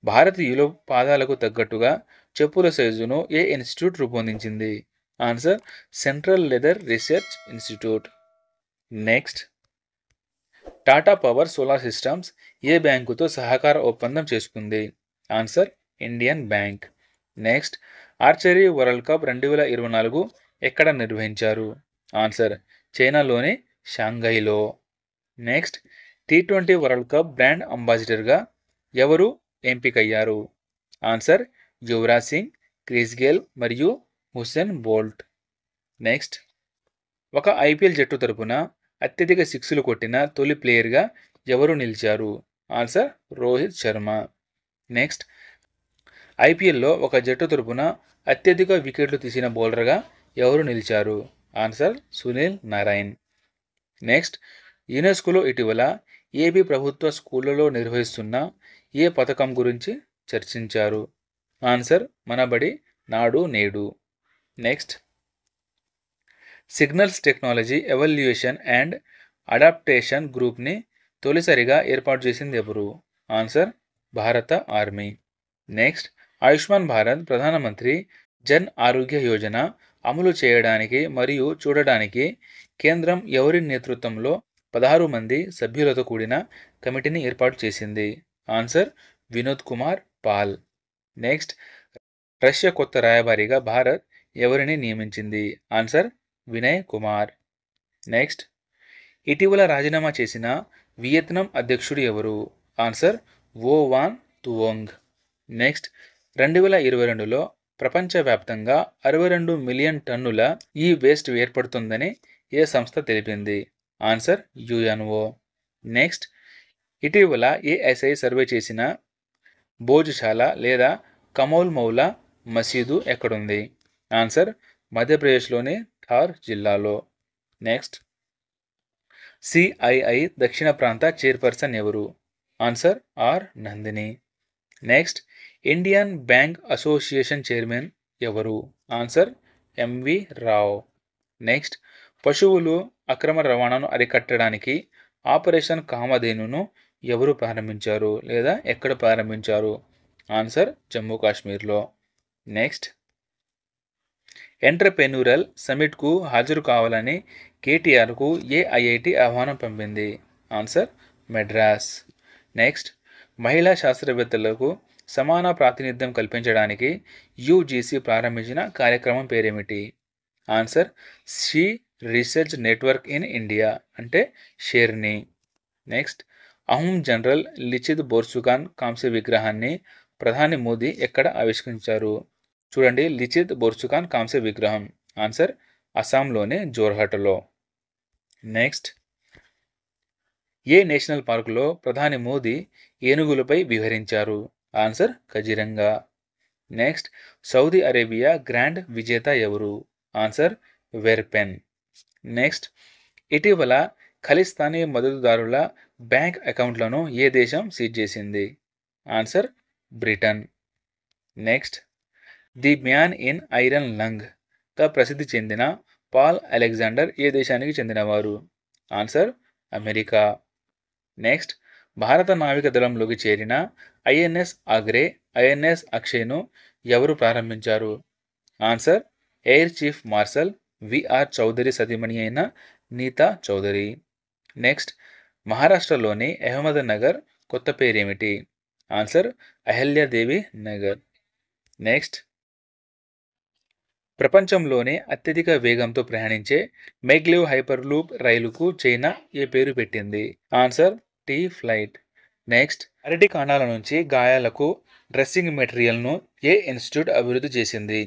భారతీయుల పాదాలకు తగ్గట్టుగా చెప్పుల సైజును ఏ ఇన్స్టిట్యూట్ రూపొందించింది? Answer central leather research institute. Next, Tata power solar systems ఏ బ్యాంకుతో సహకార ఒప్పందం చేసుకుంది? Answer Indian bank. Next, archery world cup 2024 ఎక్కడ నిర్వహించారు? ఆన్సర్ చైనాలోని షాంఘైలో. Next, T20 world cup brand అంబాసిడర్గా ఎవరు ఎంపికయ్యారు? Answer Yuvraj Singh, Chris Gayle మరియు హుస్సేన్ బోల్ట్. నెక్స్ట్, ఒక IPL జట్టు తరపున అత్యధిక సిక్స్లు కొట్టిన తొలి ప్లేయర్గా ఎవరు నిలిచారు? ఆన్సర్ రోహిత్ శర్మ. నెక్స్ట్, IPLలో ఒక జట్టు తరపున అత్యధిక వికెట్లు తీసిన బౌలర్గా ఎవరు నిలిచారు? ఆన్సర్ సునీల్ నారాయణ్. నెక్స్ట్, యునెస్కోలో ఇటీవల ఏపీ ప్రభుత్వ స్కూళ్లలో నిర్వహిస్తున్న ఏ పథకం గురించి చర్చించారు? Answer Mana Badi Nadu Nedu. Next, signals technology evaluation and adaptation గ్రూప్ని తొలిసారిగా ఏర్పాటు చేసింది ఎవరు? ఆన్సర్ భారత ఆర్మీ. నెక్స్ట్, ఆయుష్మాన్ భారత్ ప్రధానమంత్రి జన్ ఆరోగ్య యోజన అమలు చేయడానికి మరియు చూడడానికి కేంద్రం ఎవరి నేతృత్వంలో 16 మంది సభ్యులతో కూడిన కమిటీని ఏర్పాటు చేసింది? Answer Vinod Kumar Pal. Next, Russia కొత్త రాయబారిగా భారత్ ఎవరిని నియమించింది? ఆన్సర్ వినయ్ కుమార్. నెక్స్ట్, ఇటీవల రాజీనామా చేసిన వియత్నాం అధ్యక్షుడు ఎవరు? ఆన్సర్ వో వాన్ తువోంగ్. నెక్స్ట్, 2022లో ప్రపంచవ్యాప్తంగా 62 మిలియన్ టన్నుల ఈ వేస్ట్ ఏర్పడుతుందని ఏ సంస్థ తెలిపింది? Answer UNO. నెక్స్ట్, ఇటీవల ASI సర్వే చేసిన భోజ్శాల లేదా కమౌల్ మౌలా మసీదు ఎక్కడుంది? ఆన్సర్ మధ్యప్రదేశ్లోని ధార్ జిల్లాలో. నెక్స్ట్, CII దక్షిణ ప్రాంత చైర్పర్సన్ ఎవరు? Answer R Nandini. Next, Indian bank association chairman ఎవరు? Answer MV Rao. నెక్స్ట్, పశువులు అక్రమ రవాణాను అరికట్టడానికి ఆపరేషన్ కామధేనును ఎవరు ప్రారంభించారు లేదా ఎక్కడ ప్రారంభించారు? ఆన్సర్ జమ్మూ కాశ్మీర్లో. నెక్స్ట్, ఎంటర్ప్రెన్యూరల్ సమిట్కు హాజరు కావాలని KTRకు ఏ IIT ఆహ్వానం పంపింది? ఆన్సర్ మెడ్రాస్. నెక్స్ట్, మహిళా శాస్త్రవేత్తలకు సమాన ప్రాతినిధ్యం కల్పించడానికి UGC ప్రారంభించిన కార్యక్రమం పేరేమిటి? Answer she research network in India అంటే షేర్ని. నెక్స్ట్, అహోం జనరల్ లిచిత్ బోర్సుఖాన్ కాంస్య విగ్రహాన్ని ప్రధాని మోదీ ఎక్కడ ఆవిష్కరించారు? చూడండి, లిచిత్ బోర్సుఖాన్ కాంస్య విగ్రహం. ఆన్సర్ అస్సాంలోని జోర్హట్లో. నెక్స్ట్, ఏ నేషనల్ పార్కులో ప్రధాని మోదీ ఏనుగులపై విహరించారు? Answer Kaziranga. Next, Saudi Arabia grand విజేత ఎవరు? ఆన్సర్ వెర్పెన్. నెక్స్ట్, ఇటీవల ఖలిస్తానీ మద్దతుదారుల బ్యాంక్ అకౌంట్లను ఏ దేశం సీజ్ చేసింది? Answer Britain. Next, the man in iron లంగ్గా ప్రసిద్ధి చెందిన పాల్ అలెగ్జాండర్ ఏ దేశానికి చెందినవారు? Answer America. నెక్స్ట్, భారత నావిక దళంలోకి చేరిన INS ఆగ్రే, INS అక్షయ్ను ఎవరు ప్రారంభించారు? Answer air chief marshal VR Chaudhari సతీమణి అయిన నీతా చౌదరి. నెక్స్ట్, మహారాష్ట్రలోని అహ్మద్నగర్ కొత్త పేరేమిటి? ఆన్సర్ అహల్యాదేవి నగర్. నెక్స్ట్, ప్రపంచంలోనే అత్యధిక వేగంతో ప్రయాణించే మెగ్లెవ్ హైపర్లూప్ రైలుకు చైనా ఏ పేరు పెట్టింది? Answer T flight. నెక్స్ట్, అరటి కాండాల నుంచి గాయాలకు డ్రెస్సింగ్ మెటీరియల్ను ఏ ఇన్స్టిట్యూట్ అభివృద్ధి చేసింది?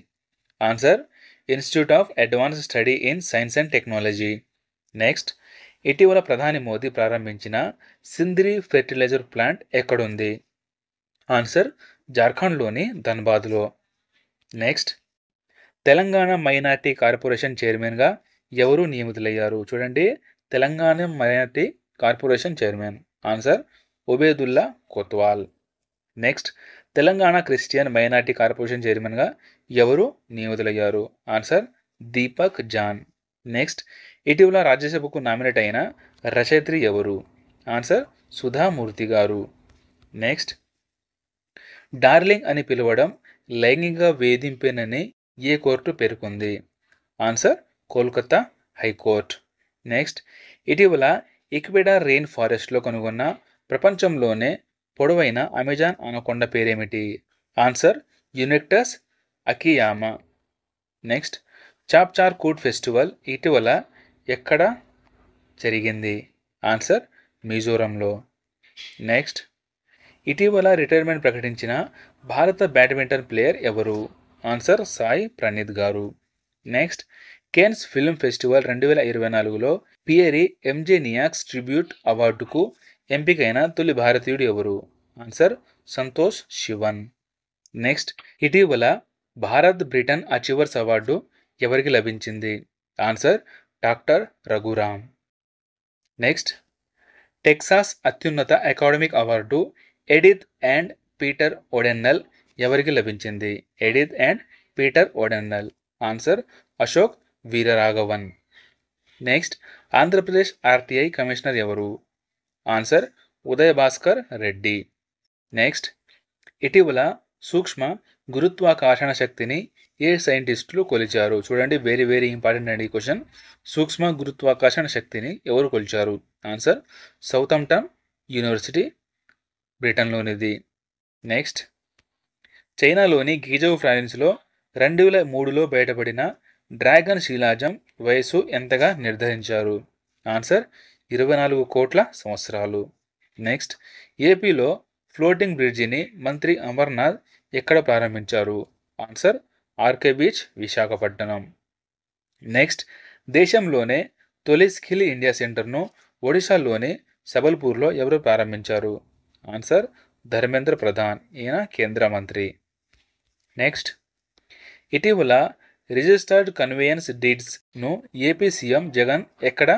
Answer, institute of advanced study in science and technology. Next, ఇటీవల ప్రధాని మోదీ ప్రారంభించిన సింద్రి ఫెర్టిలైజర్ ప్లాంట్ ఎక్కడుంది? ఆన్సర్, జార్ఖండ్లోని ధన్బాద్లో. నెక్స్ట్, తెలంగాణ మైనార్టీ కార్పొరేషన్ చైర్మన్గా ఎవరు నియమితులయ్యారు? చూడండి, Telangana minority corporation chairman. Answer, Ubedullah Kotwal. Next, Telangana Christian minority corporation చైర్మన్గా ఎవరు నియమితులయ్యారు? Answer, Deepak John. నెక్స్ట్, ఇటీవల రాజ్యసభకు నామినేట్ అయిన రచయిత్రి ఎవరు? ఆన్సర్, సుధామూర్తి గారు. నెక్స్ట్, డార్లింగ్ అని పిలవడం లైంగిక వేధింపేనని ఏ కోర్టు పేర్కొంది? Answer, Kolkata high court. నెక్స్ట్, ఇటీవల ఈక్వెడార్ రెయిన్ ఫారెస్ట్లో కనుగొన్న ప్రపంచంలోనే పొడవైన అమెజాన్ అనకొండ పేరేమిటి? Answer, Eunectes akayima. Next, Chapchar Kut festival ఇటీవల ఎక్కడ జరిగింది? ఆన్సర్, మిజోరంలో. నెక్స్ట్, ఇటీవల రిటైర్మెంట్ ప్రకటించిన భారత బ్యాడ్మింటన్ ప్లేయర్ ఎవరు? ఆన్సర్, సాయి ప్రణీత్ గారు. నెక్స్ట్, కేన్స్ ఫిల్మ్ ఫెస్టివల్ 2024లో పియరీ ఎంజే నియాక్స్ ట్రిబ్యూట్ అవార్డుకు ఎంపికైన తొలి భారతీయుడు ఎవరు? ఆన్సర్, సంతోష్ శివన్. నెక్స్ట్, ఇటీవల భారత్ బ్రిటన్ అచీవర్స్ అవార్డు ఎవరికి లభించింది? Answer, doctor Raghuram. Next, Texas అత్యున్నత academic award Edith and Peter O'Donnell ఎవరికి లభించింది? Edith and Peter O'Donnell. Answer, Ashok Veeraraghavan. Next, Andhra Pradesh RTI commissioner ఎవరు? ఆన్సర్, ఉదయ్ భాస్కర్ రెడ్డి. నెక్స్ట్, ఇటీవల సూక్ష్మ గురుత్వాకర్షణ శక్తిని ఏ సైంటిస్టులు కొలిచారు? చూడండి, వెరీ వెరీ ఇంపార్టెంట్ అండి ఈ క్వశ్చన్. సూక్ష్మ గురుత్వాకర్షణ శక్తిని ఎవరు కొలిచారు? ఆన్సర్, సౌతాంప్టన్ యూనివర్సిటీ, బ్రిటన్లోనిది. నెక్స్ట్, చైనాలోని గీజౌ ప్రావిన్స్లో 2003లో బయటపడిన డ్రాగన్ శిలాజం వయస్సు ఎంతగా నిర్ధారించారు? ఆన్సర్, 24 కోట్ల సంవత్సరాలు. నెక్స్ట్, ఏపీలో ఫ్లోటింగ్ బ్రిడ్జిని మంత్రి అమర్నాథ్ ఎక్కడ ప్రారంభించారు? Answer, R K beach, Visakhapatnam. Next, దేశంలోనే తొలి స్కిల్ ఇండియా సెంటర్ను ఒడిశాలోని సబల్పూర్లో ఎవరు ప్రారంభించారు? ఆన్సర్, ధర్మేంద్ర ప్రధాన్, ఈయన కేంద్ర మంత్రి. నెక్స్ట్, ఇటీవల రిజిస్టర్డ్ కన్వేయన్స్ డీడ్స్ను ఏపీ సీఎం జగన్ ఎక్కడ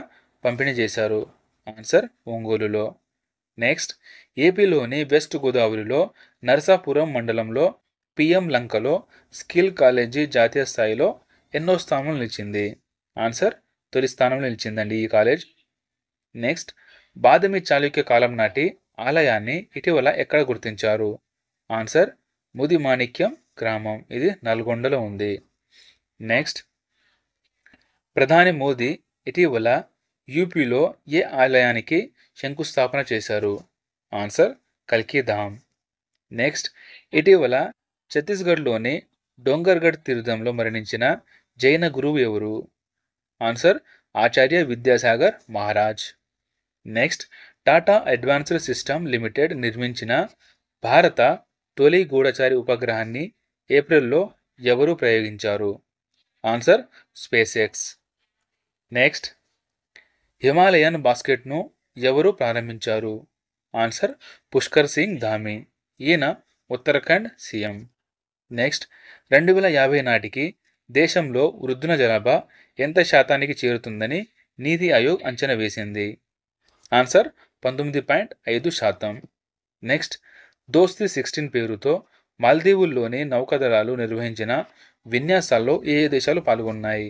పంపిణీ చేశారు? ఆన్సర్, ఒంగోలులో. నెక్స్ట్, ఏపీలోని వెస్ట్ గోదావరిలో నరసాపురం మండలంలో పిఎం లంకలో స్కిల్ కాలేజీ జాతీయ స్థాయిలో ఎన్నో స్థానంలో నిలిచింది? ఆన్సర్, తొలి స్థానంలో నిలిచిందండి ఈ కాలేజ్. నెక్స్ట్, బాదమి చాళుక్య కాలం నాటి ఆలయాన్ని ఇటీవల ఎక్కడ గుర్తించారు? ఆన్సర్, ముదిమాణిక్యం గ్రామం, ఇది నల్గొండలో ఉంది. నెక్స్ట్, ప్రధాని మోదీ ఇటీవల యూపీలో ఏ ఆలయానికి శంకుస్థాపన చేశారు? ఆన్సర్, కల్కి ధామ్. నెక్స్ట్, ఇటీవల ఛత్తీస్గఢ్లోని డోంగర్గఢ్ తీర్థంలో మరణించిన జైన గురువు ఎవరు? Answer, Acharya Vidyasagar Maharaj. Next, Tata advanced system limited నిర్మించిన భారత తొలి గూఢచారి ఉపగ్రహాన్ని ఏప్రిల్లో ఎవరు ప్రయోగించారు? Answer, SpaceX. Next, Himalayan బాస్కెట్ను ఎవరు ప్రారంభించారు? ఆన్సర్, పుష్కర్ సింగ్ ధామి, ఈయన ఉత్తరాఖండ్ సీఎం. నెక్స్ట్, 2050 నాటికి దేశంలో వృద్ధుల జనాభా ఎంత శాతానికి చేరుతుందని నీతి ఆయోగ్ అంచనా వేసింది? ఆన్సర్, 19.5%. నెక్స్ట్, దోస్తీ 16 పేరుతో మాల్దీవుల్లోని నౌకాదళాలు నిర్వహించిన విన్యాసాల్లో ఏ దేశాలు పాల్గొన్నాయి?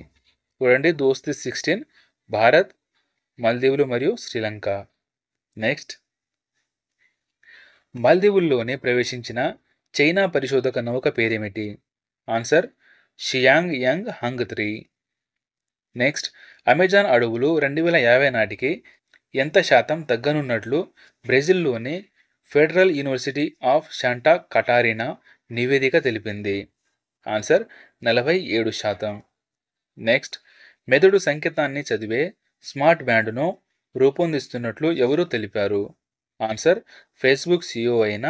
చూడండి, దోస్తీ 16 భారత్, మాల్దీవులు మరియు శ్రీలంక. నెక్స్ట్, మాల్దీవుల్లోనే ప్రవేశించిన చైనా పరిశోధక నౌక పేరేమిటి? Answer, Xiang Yang Hong 3. Next, Amazon అడవులు 2050 నాటికి ఎంత శాతం తగ్గనున్నట్లు బ్రెజిల్లోని federal university of Santa Catarina నివేదిక తెలిపింది? ఆన్సర్, 47%. నెక్స్ట్, మెదడు సంకేతాన్ని చదివే స్మార్ట్ బ్యాండ్ను రూపొందిస్తున్నట్లు ఎవరు తెలిపారు? ఆన్సర్ ఫేస్బుక్ CEO అయిన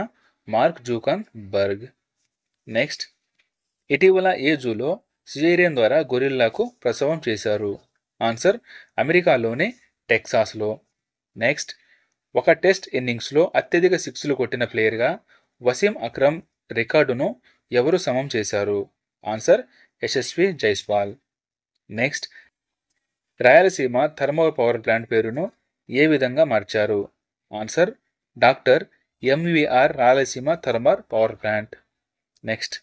మార్క్ జూకర్బర్గ్. నెక్స్ట్, ఇటీవల ఏ జూలో సిజేరియన్ ద్వారా గొరిల్లాకు ప్రసవం చేశారు? ఆన్సర్ అమెరికాలోని టెక్సాస్లో. నెక్స్ట్, ఒక టెస్ట్ ఇన్నింగ్స్లో అత్యధిక సిక్స్లు కొట్టిన ప్లేయర్గా వసీం అక్రమ్ రికార్డును ఎవరు సమం చేశారు? Answer Yashasvi Jaiswal. Next, Rayalaseema thermal power plant పేరును ఏ విధంగా మార్చారు? Answer doctor MVR Rayalaseema thermal power plant. Next,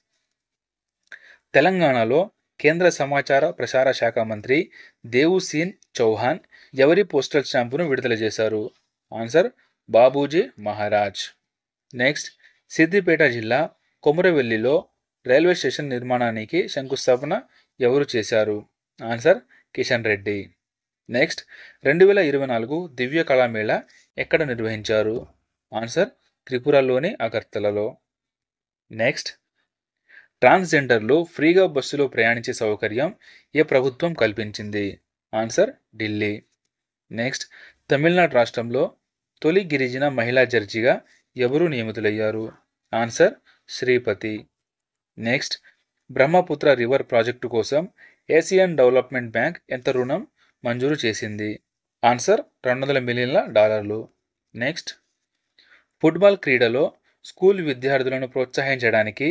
తెలంగాణలో కేంద్ర సమాచార ప్రసార శాఖ మంత్రి దేవుసీన్ చౌహాన్ ఎవరి పోస్టల్ స్టాంపును విడుదల చేశారు? ఆన్సర్ బాబూజీ మహారాజ్. నెక్స్ట్, సిద్దిపేట జిల్లా కొమురవెల్లిలో రైల్వే స్టేషన్ నిర్మాణానికి శంకుస్థాపన ఎవరు చేశారు? ఆన్సర్ కిషన్ రెడ్డి. నెక్స్ట్, 2024 దివ్య కళామేళా ఎక్కడ నిర్వహించారు? ఆన్సర్ త్రిపురలోని అగర్తలలో. నెక్స్ట్, ట్రాన్స్జెండర్లు ఫ్రీగా బస్సులో ప్రయాణించే సౌకర్యం ఏ ప్రభుత్వం కల్పించింది? ఆన్సర్ ఢిల్లీ. నెక్స్ట్, తమిళనాడు రాష్ట్రంలో తొలి గిరిజన మహిళా జడ్జిగా ఎవరు నియమితులయ్యారు? Answer Sripathi. Next, Brahmaputra river project కోసం ఏషియన్ డెవలప్మెంట్ బ్యాంక్ ఎంత రుణం మంజూరు చేసింది? ఆన్సర్ $200 మిలియన్ల. నెక్స్ట్, ఫుట్బాల్ క్రీడలో స్కూల్ విద్యార్థులను ప్రోత్సహించడానికి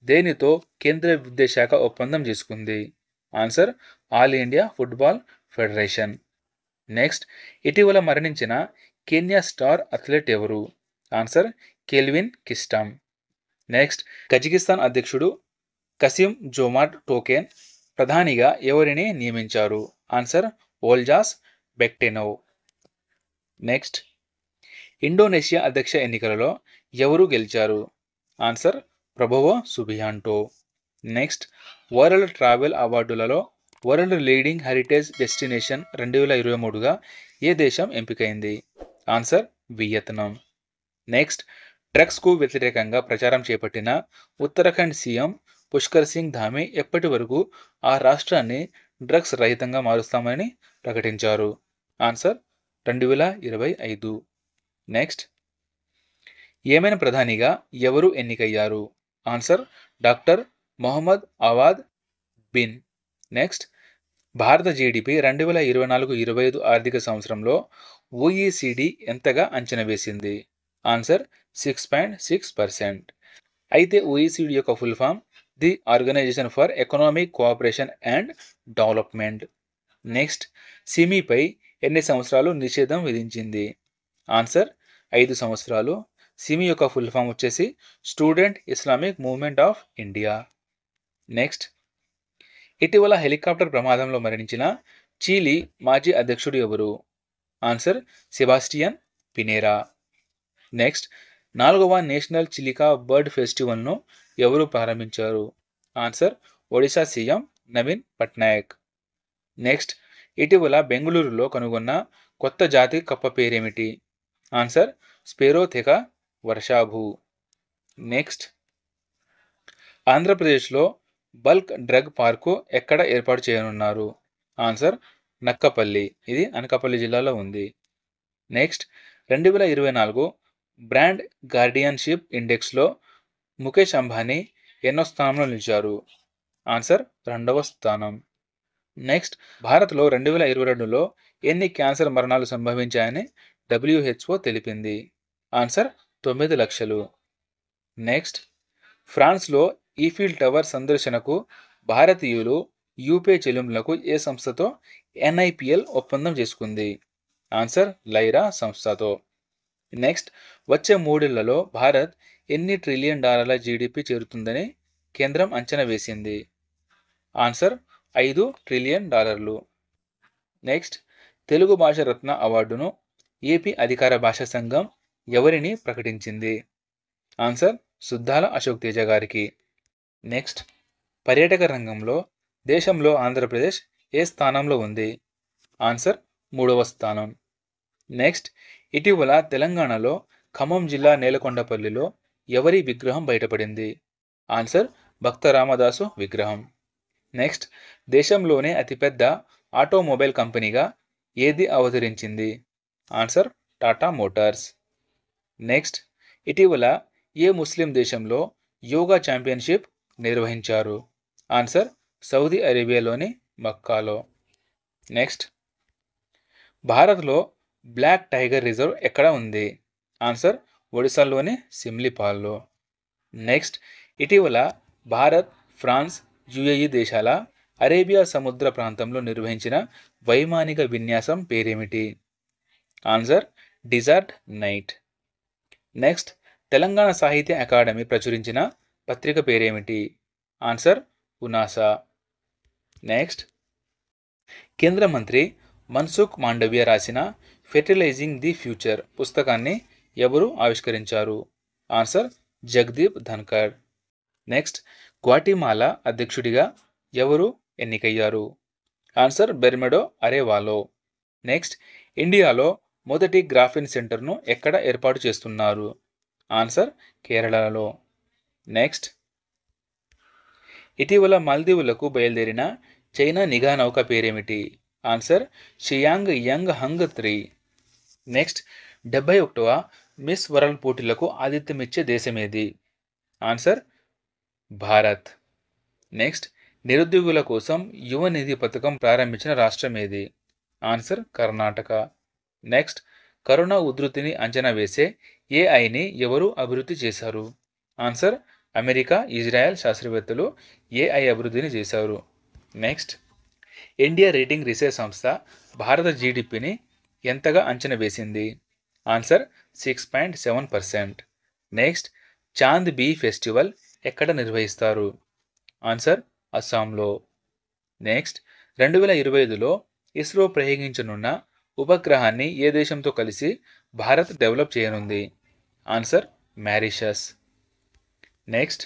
దేనితో కేంద్ర విద్యాశాఖ ఒప్పందం చేసుకుంది? Answer all India football federation. Next, ఇటీవల మరణించిన కెన్యా స్టార్ అథ్లెట్ ఎవరు? Answer Kelvin Kiptum. Next, Kazakhstan అధ్యక్షుడు కసిం జోమార్ట్ టోకెన్ ప్రధానిగా ఎవరిని నియమించారు? Answer Olzhas Bektenov. Next, Indonesia అధ్యక్ష ఎన్నికలలో ఎవరు గెలిచారు? Answer Prabowo Subianto. Next, world travel అవార్డులలో వరల్డ్ లీడింగ్ హెరిటేజ్ డెస్టినేషన్ 2023గా ఏ దేశం ఎంపికైంది? Answer Vietnam. నెక్స్ట్, డ్రగ్స్కు వ్యతిరేకంగా ప్రచారం చేపట్టిన ఉత్తరాఖండ్ సీఎం పుష్కర్ సింగ్ ధామీ ఎప్పటి వరకు ఆ రాష్ట్రాన్ని డ్రగ్స్ రహితంగా మారుస్తామని ప్రకటించారు? ఆన్సర్ 2025. నెక్స్ట్, యెమెన్ ప్రధానిగా ఎవరు ఎన్నికయ్యారు? Answer doctor Mohammed Awhad bin. Next, భారత జీడిపి 2024-25 ఆర్థిక సంవత్సరంలో OECD ఎంతగా అంచనా వేసింది? ఆన్సర్ 6.6%. అయితే OECD యొక్క full form the organisation for economic cooperation and development. Next, సిమీపై ఎన్ని సంవత్సరాలు నిషేధం విధించింది? ఆన్సర్ 5 సంవత్సరాలు. సిమి యొక్క ఫుల్ ఫామ్ వచ్చేసి student Islamic movement of India. Next, ఇటీవల హెలికాప్టర్ ప్రమాదంలో మరణించిన చీలీ మాజీ అధ్యక్షుడు ఎవరు? Answer Sebastian Pinera. నెక్స్ట్, 4వ నేషనల్ చిలికా బర్డ్ ఫెస్టివల్ను ఎవరు ప్రారంభించారు? Answer Odisha CM Naveen Patnaik. Next, ఇటీవల బెంగళూరులో కనుగొన్న కొత్త జాతి కప్ప పేరేమిటి? Answer Sphaerotheca Varshabhu. నెక్స్ట్, ఆంధ్రప్రదేశ్లో బల్క్ డ్రగ్ పార్కు ఎక్కడ ఏర్పాటు చేయనున్నారు? ఆన్సర్ నక్కపల్లి. ఇది అనకాపల్లి జిల్లాలో ఉంది. నెక్స్ట్, 2024 బ్రాండ్ గార్డియన్షిప్ ఇండెక్స్లో ముఖేష్ అంబానీ ఎన్నో స్థానంలో నిలిచారు? ఆన్సర్ 2వ స్థానం. నెక్స్ట్, భారత్లో 2022లో ఎన్ని క్యాన్సర్ మరణాలు సంభవించాయని WHO తెలిపింది? ఆన్సర్ 9 లక్షలు. నెక్స్ట్, ఫ్రాన్స్లో ఈఫిల్ టవర్ సందర్శనకు భారతీయులు యూపే చెల్లింపులకు ఏ సంస్థతో NIPL ఒప్పందం చేసుకుంది? ఆన్సర్ లైరా సంస్థతో. నెక్స్ట్, వచ్చే 3 ఏళ్లలో భారత్ ఎన్ని $1 ట్రిలియన్ జీడిపి చేరుతుందని కేంద్రం అంచనా వేసింది? Answer $5 trillion. నెక్స్ట్, తెలుగు భాష రత్న అవార్డును ఏపీ అధికార భాషా సంఘం ఎవరిని ప్రకటించింది? ఆన్సర్ సుద్దాల అశోక్ తేజ గారికి. నెక్స్ట్, పర్యాటక రంగంలో దేశంలో ఆంధ్రప్రదేశ్ ఏ స్థానంలో ఉంది? ఆన్సర్ 3వ స్థానం. నెక్స్ట్, ఇటీవల తెలంగాణలో ఖమ్మం జిల్లా నేలకొండపల్లిలో ఎవరి విగ్రహం బయటపడింది? ఆన్సర్ భక్త రామదాసు విగ్రహం. నెక్స్ట్, దేశంలోనే అతిపెద్ద ఆటోమొబైల్ కంపెనీగా ఏది అవతరించింది? Answer Tata Motors. నెక్స్ట్, ఇటీవల ఏ ముస్లిం దేశంలో యోగా ఛాంపియన్షిప్ నిర్వహించారు? ఆన్సర్, సౌదీ అరేబియాలోని మక్కాలో. నెక్స్ట్, భారత్లో బ్లాక్ టైగర్ రిజర్వ్ ఎక్కడ ఉంది? ఆన్సర్, ఒడిశాలోని సిమ్లిపాల్లో. నెక్స్ట్, ఇటీవల భారత్, ఫ్రాన్స్, యుఏఈ దేశాల అరేబియా సముద్ర ప్రాంతంలో నిర్వహించిన వైమానిక విన్యాసం పేరేమిటి? Answer, desert knight. Next, Telangana Sahitya Akademi ప్రచురించిన పత్రిక పేరేమిటి? ఆన్సర్, ఉనాసా. నెక్స్ట్, కేంద్ర మంత్రి మన్సుఖ్ మాండవ్య రాసిన ఫెర్టిలైజింగ్ ది ఫ్యూచర్ పుస్తకాన్ని ఎవరు ఆవిష్కరించారు? ఆన్సర్, జగదీప్ ధన్కర్. నెక్స్ట్, గ్వాటిమాలా అధ్యక్షుడిగా ఎవరు ఎన్నికయ్యారు? ఆన్సర్, బెర్మెడో అరేవాలో. నెక్స్ట్, ఇండియాలో మొదటి గ్రాఫిన్ సెంటర్ను ఎక్కడ ఏర్పాటు చేస్తున్నారు? ఆన్సర్, కేరళలో. నెక్స్ట్, ఇటీవల మాల్దీవులకు బయలుదేరిన చైనా నిఘా నౌక పేరేమిటి? Answer, Xiang Yang Hong 3. Next, 71వ మిస్ వరల్డ్ పోటీలకు ఆతిథ్యమిచ్చే దేశమేది? ఆన్సర్, భారత్. నెక్స్ట్, నిరుద్యోగుల కోసం యువ నిధి పథకం ప్రారంభించిన రాష్ట్రం ఏది? ఆన్సర్, కర్ణాటక. నెక్స్ట్, కరోనా ఉధృతిని అంచనా వేసే ఏఐని ఎవరు అభివృద్ధి చేశారు? ఆన్సర్, అమెరికా, ఇజ్రాయెల్ శాస్త్రవేత్తలు ఏఐ అభివృద్ధిని చేశారు. నెక్స్ట్, ఇండియా రేటింగ్ రీసెర్చ్ సంస్థ భారత జీడిపిని ఎంతగా అంచనా వేసింది? ఆన్సర్, 6.7%. నెక్స్ట్, చాంద్ బీ ఫెస్టివల్ ఎక్కడ నిర్వహిస్తారు? ఆన్సర్, అస్సాంలో. నెక్స్ట్, 2025లో ఇస్రో ప్రయోగించనున్న ఉపగ్రహాన్ని ఏ దేశంతో కలిసి భారత్ డెవలప్ చేయనుంది? Answer, Mauritius. Next,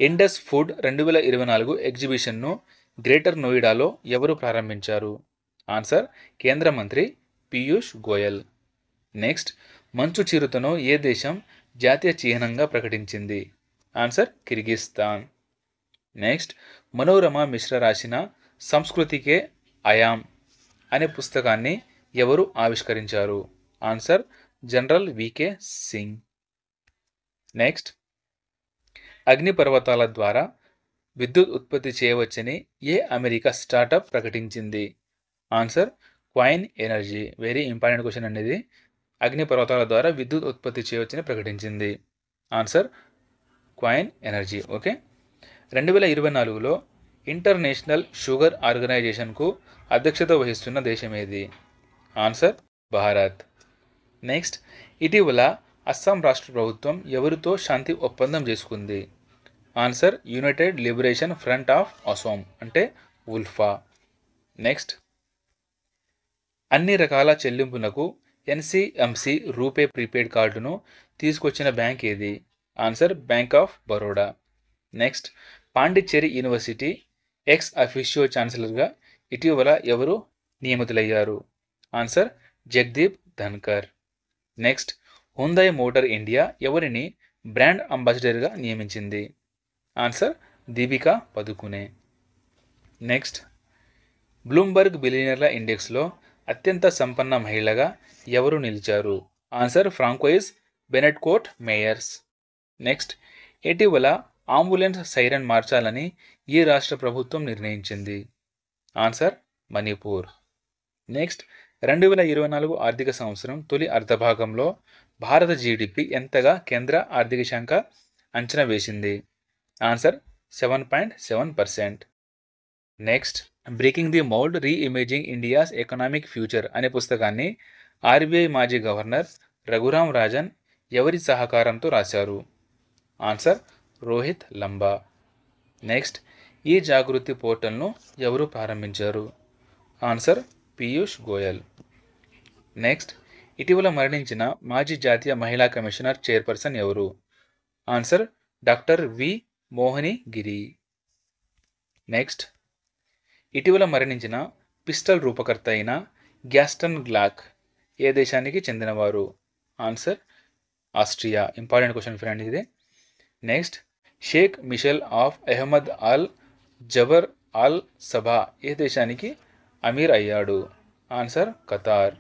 Indus food 2024 ఎగ్జిబిషన్ను గ్రేటర్ నోయిడాలో ఎవరు ప్రారంభించారు? ఆన్సర్, కేంద్ర మంత్రి పీయూష్ గోయల్. నెక్స్ట్, మంచు చిరుతను ఏ దేశం జాతీయ చిహ్నంగా ప్రకటించింది? Answer, Kyrgyzstan. Next, Manorama Mishra రాసిన సంస్కృతికే అయామ్ అనే పుస్తకాన్ని ఎవరు ఆవిష్కరించారు? Answer, general V K Singh. Next, అగ్నిపర్వతాల ద్వారా విద్యుత్ ఉత్పత్తి చేయవచ్చని ఏ అమెరికా స్టార్టప్ ప్రకటించింది? Answer, Quaise energy. Very important question అనేది. అగ్నిపర్వతాల ద్వారా విద్యుత్ ఉత్పత్తి చేయవచ్చని ప్రకటించింది. Answer, Quaise energy. ఓకే. 2024లో ఇంటర్నేషనల్ షుగర్ ఆర్గనైజేషన్కు అధ్యక్షత వహిస్తున్న దేశం ఏది? ఆన్సర్, భారత్. నెక్స్ట్, ఇటీవల అస్సాం రాష్ట్ర ప్రభుత్వం ఎవరితో శాంతి ఒప్పందం చేసుకుంది? Answer, United liberation front of Assam అంటే ఉల్ఫా. నెక్స్ట్, అన్ని రకాల చెల్లింపులకు ఎన్సిఎంసి రూపే ప్రీపెయిడ్ కార్డును తీసుకొచ్చిన బ్యాంక్ ఏది? Answer, bank of Baroda. Next, Pondicherry university ex officio ఛాన్సలర్గా ఇటీవల ఎవరు నియమితులయ్యారు? Answer, Jagdeep Dhankhar. Next, Hyundai motor India ఎవరిని బ్రాండ్ అంబాసిడర్గా నియమించింది? Answer, Deepika Padukone. Next, Bloomberg బిలియనర్ల ఇండెక్స్లో అత్యంత సంపన్న మహిళగా ఎవరు నిలిచారు? Answer, Francoise Bettencourt Meyers. Next, ఇటీవల అంబులెన్స్ సైరన్ మార్చాలని ఈ రాష్ట్ర ప్రభుత్వం నిర్ణయించింది? ఆన్సర్, మణిపూర్. నెక్స్ట్, 2024 ఆర్థిక సంవత్సరం తొలి అర్ధభాగంలో భారత జీడిపి ఎంతగా కేంద్ర ఆర్థిక శాఖ అంచనా వేసింది? Answer, 7.7%. Next, breaking the mould reimagining India's economic future అనే పుస్తకాన్ని ఆర్బీఐ మాజీ గవర్నర్ రఘురాం రాజన్ ఎవరి సహకారంతో రాశారు? ఆన్సర్, రోహిత్ లంబా. నెక్స్ట్, ఈ జాగృతి పోర్టల్ను ఎవరు ప్రారంభించారు? ఆన్సర్, పీయూష్ గోయల్. నెక్స్ట్, ఇటీవల మరణించిన మాజీ జాతీయ మహిళా కమిషనర్ చైర్పర్సన్ ఎవరు? ఆన్సర్, డాక్టర్ వి మోహిని గిరి. నెక్స్ట్, ఇటీవల మరణించిన పిస్టల్ రూపకర్త అయిన గ్యాస్టన్ గ్లాక్ ఏ దేశానికి చెందినవారు? Answer, Austria. Important question friend ఇది. Next, Sheikh Mishal of Ahmad Al Jaber Al Sabah ఏ దేశానికి అమీర్ అయ్యాడు? Answer, Qatar.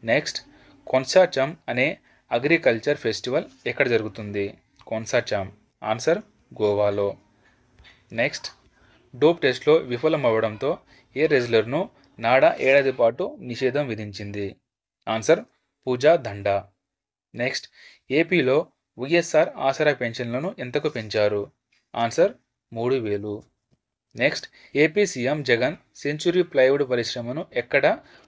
నెక్స్ట్, కొన్సాచమ్ అనే అగ్రికల్చర్ ఫెస్టివల్ ఎక్కడ జరుగుతుంది? కొన్సాచామ్. ఆన్సర్ గోవాలో. నెక్స్ట్, డోప్ టెస్ట్లో విఫలమవ్వడంతో ఏ రెజ్లర్ను నాడా ఏడాది పాటు నిషేధం విధించింది? ఆన్సర్ పూజా దండా. నెక్స్ట్, ఏపీలో వైఎస్ఆర్ ఆసరా పెన్షన్లను ఎంతకు పెంచారు? Answer 3000. Next, AP CM Jagan century plywood పరిశ్రమను ఎక్కడ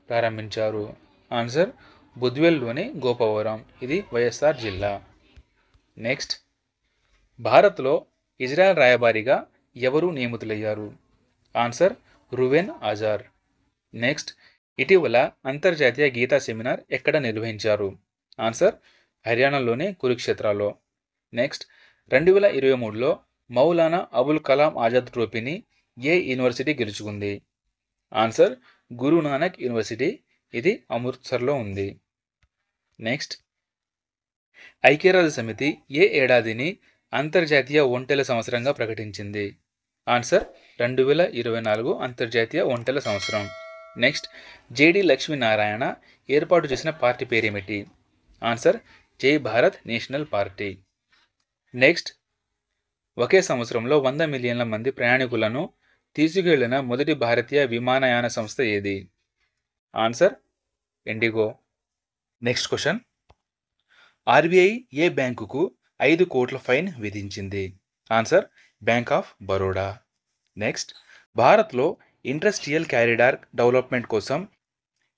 ప్రారంభించారు? ఆన్సర్ బుద్వేల్లోని గోపవరం, ఇది వైఎస్ఆర్ జిల్లా. నెక్స్ట్, భారత్లో ఇజ్రాయెల్ రాయబారిగా ఎవరు నియమితులయ్యారు? ఆన్సర్ రువెన్ ఆజార్. నెక్స్ట్, ఇటీవల అంతర్జాతీయ గీతా సెమినార్ ఎక్కడ నిర్వహించారు? ఆన్సర్ హర్యానాలోని కురుక్షేత్రలో. నెక్స్ట్, 2023లో మౌలానా అబుల్ కలాం ఆజాద్ ట్రోఫీని ఏ యూనివర్సిటీ గెలుచుకుంది? ఆన్సర్ గురు నానక్ యూనివర్సిటీ, ఇది అమృత్సర్లో ఉంది. నెక్స్ట్, ఐక్యరాజ్య సమితి ఏ ఏడాదిని అంతర్జాతీయ ఒంటెల సంవత్సరంగా ప్రకటించింది? ఆన్సర్ 2024 అంతర్జాతీయ ఒంటెల సంవత్సరం. నెక్స్ట్, జేడి లక్ష్మీనారాయణ ఏర్పాటు చేసిన పార్టీ పేరేమిటి? ఆన్సర్ జై భారత్ నేషనల్ పార్టీ. నెక్స్ట్, ఒకే సంవత్సరంలో 100 మిలియన్ల మంది ప్రయాణికులను తీసుకెళ్లిన మొదటి భారతీయ విమానయాన సంస్థ ఏది? Answer IndiGo. Next question, RBI ఏ బ్యాంకుకు 5 కోట్ల ఫైన్ విధించింది? Answer bank of Baroda. Next, భారత్లో ఇండస్ట్రియల్ కారిడార్ డెవలప్మెంట్ కోసం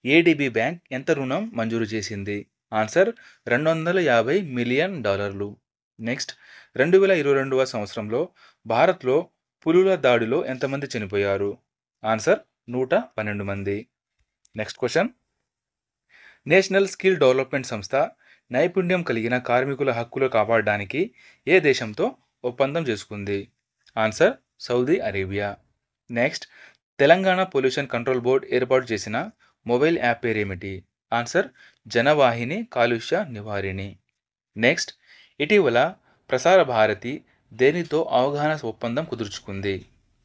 ఏడీబీ బ్యాంక్ ఎంత రుణం మంజూరు చేసింది? Answer $250 million. నెక్స్ట్, 2022వ సంవత్సరంలో భారత్లో పులుల దాడిలో ఎంతమంది చనిపోయారు? ఆన్సర్ 112 మంది. Next question, national skill development సంస్థ నైపుణ్యం కలిగిన కార్మికుల హక్కులు కాపాడడానికి ఏ దేశంతో ఒప్పందం చేసుకుంది? Answer Saudi Arabia. Next, Telangana pollution control board ఏర్పాటు చేసిన మొబైల్ యాప్ పేరేమిటి? ఆన్సర్ జనవాహిని కాలుష్య నివారిణి. నెక్స్ట్, ఇటీవల ప్రసార భారతి దేనితో అవగాహన ఒప్పందం కుదుర్చుకుంది?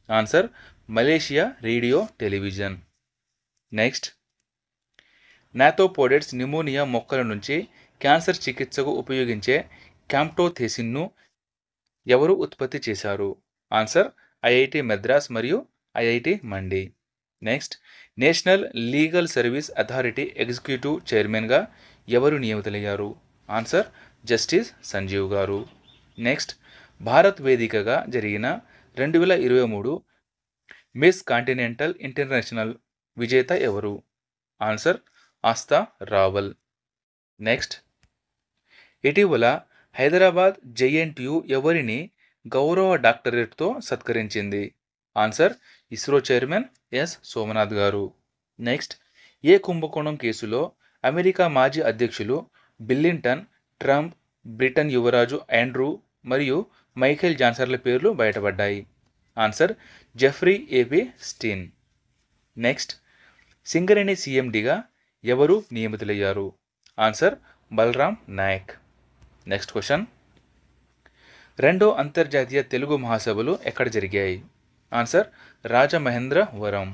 Answer Malaysia radio television. Next, నాథోపోడెట్స్ న్యూమోనియా మొక్కల నుంచి క్యాన్సర్ చికిత్సకు ఉపయోగించే క్యాంప్టోథెసిన్ను ఎవరు ఉత్పత్తి చేశారు? ఆన్సర్ ఐఐటి మద్రాస్ మరియు IIT Mandi. Next, national legal service authority executive చైర్మన్గా ఎవరు నియమితులయ్యారు? ఆన్సర్ జస్టిస్ సంజీవ్ గారు. నెక్స్ట్, భారత్ వేదికగా జరిగిన 2023 మిస్ కాంటినెంటల్ ఇంటర్నేషనల్ విజేత ఎవరు? ఆన్సర్ ఆస్థా రావల్. నెక్స్ట్, ఇటీవల హైదరాబాద్ జేఎన్టీయూ ఎవరిని గౌరవ డాక్టరేట్తో సత్కరించింది? Answer ISRO chairman S Somanath garu. Next, ఏ కుంభకోణం కేసులో అమెరికా మాజీ అధ్యక్షులు బిల్లింటన్, ట్రంప్, బ్రిటన్ యువరాజు ఆండ్రూ మరియు మైఖేల్ జాన్సన్ల పేర్లు బయటపడ్డాయి? Answer Jeffrey Epstein. Next, Singareni సీఎండీగా ఎవరు నియమితులయ్యారు? Answer Balram Naik. Next question, రెండో అంతర్జాతీయ తెలుగు మహాసభలు ఎక్కడ జరిగాయి? ఆన్సర్ రాజమహేంద్రవరం.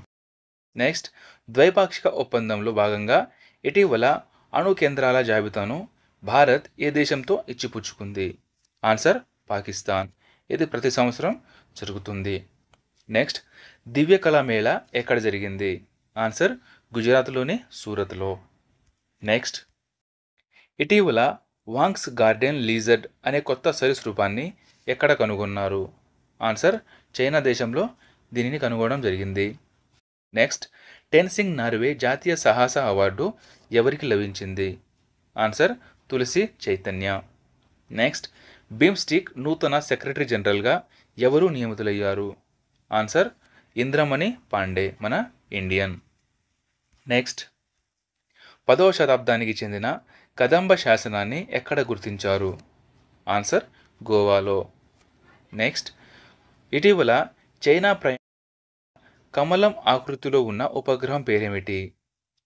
నెక్స్ట్, ద్వైపాక్షిక ఒప్పందంలో భాగంగా ఇటీవల అణు కేంద్రాల జాబితాను భారత్ ఏ దేశంతో ఇచ్చిపుచ్చుకుంది? ఆన్సర్ పాకిస్తాన్. ఇది ప్రతి సంవత్సరం జరుగుతుంది. నెక్స్ట్, దివ్య కళా మేళా ఎక్కడ జరిగింది? ఆన్సర్ గుజరాత్లోని సూరత్లో. నెక్స్ట్, ఇటీవల వాంగ్స్ గార్డెన్ లీజర్డ్ అనే కొత్త సరీసృపాన్ని ఎక్కడ కనుగొన్నారు? ఆన్సర్ చైనా దేశంలో దీనిని కనుగొనడం జరిగింది. నెక్స్ట్, టెన్సింగ్ నార్వే జాతీయ సాహస అవార్డు ఎవరికి లభించింది? ఆన్సర్ తులసి చైతన్య. నెక్స్ట్, బిమ్స్టిక్ నూతన సెక్రటరీ జనరల్గా ఎవరు నియమితులయ్యారు? ఆన్సర్ ఇంద్రమణి పాండే, మన ఇండియన్. నెక్స్ట్, 10వ శతాబ్దానికి చెందిన కదంబ శాసనాన్ని ఎక్కడ గుర్తించారు? ఆన్సర్ గోవాలో. నెక్స్ట్, ఇటీవల చైనా కమలం ఆకృతిలో ఉన్న ఉపగ్రహం పేరేమిటి?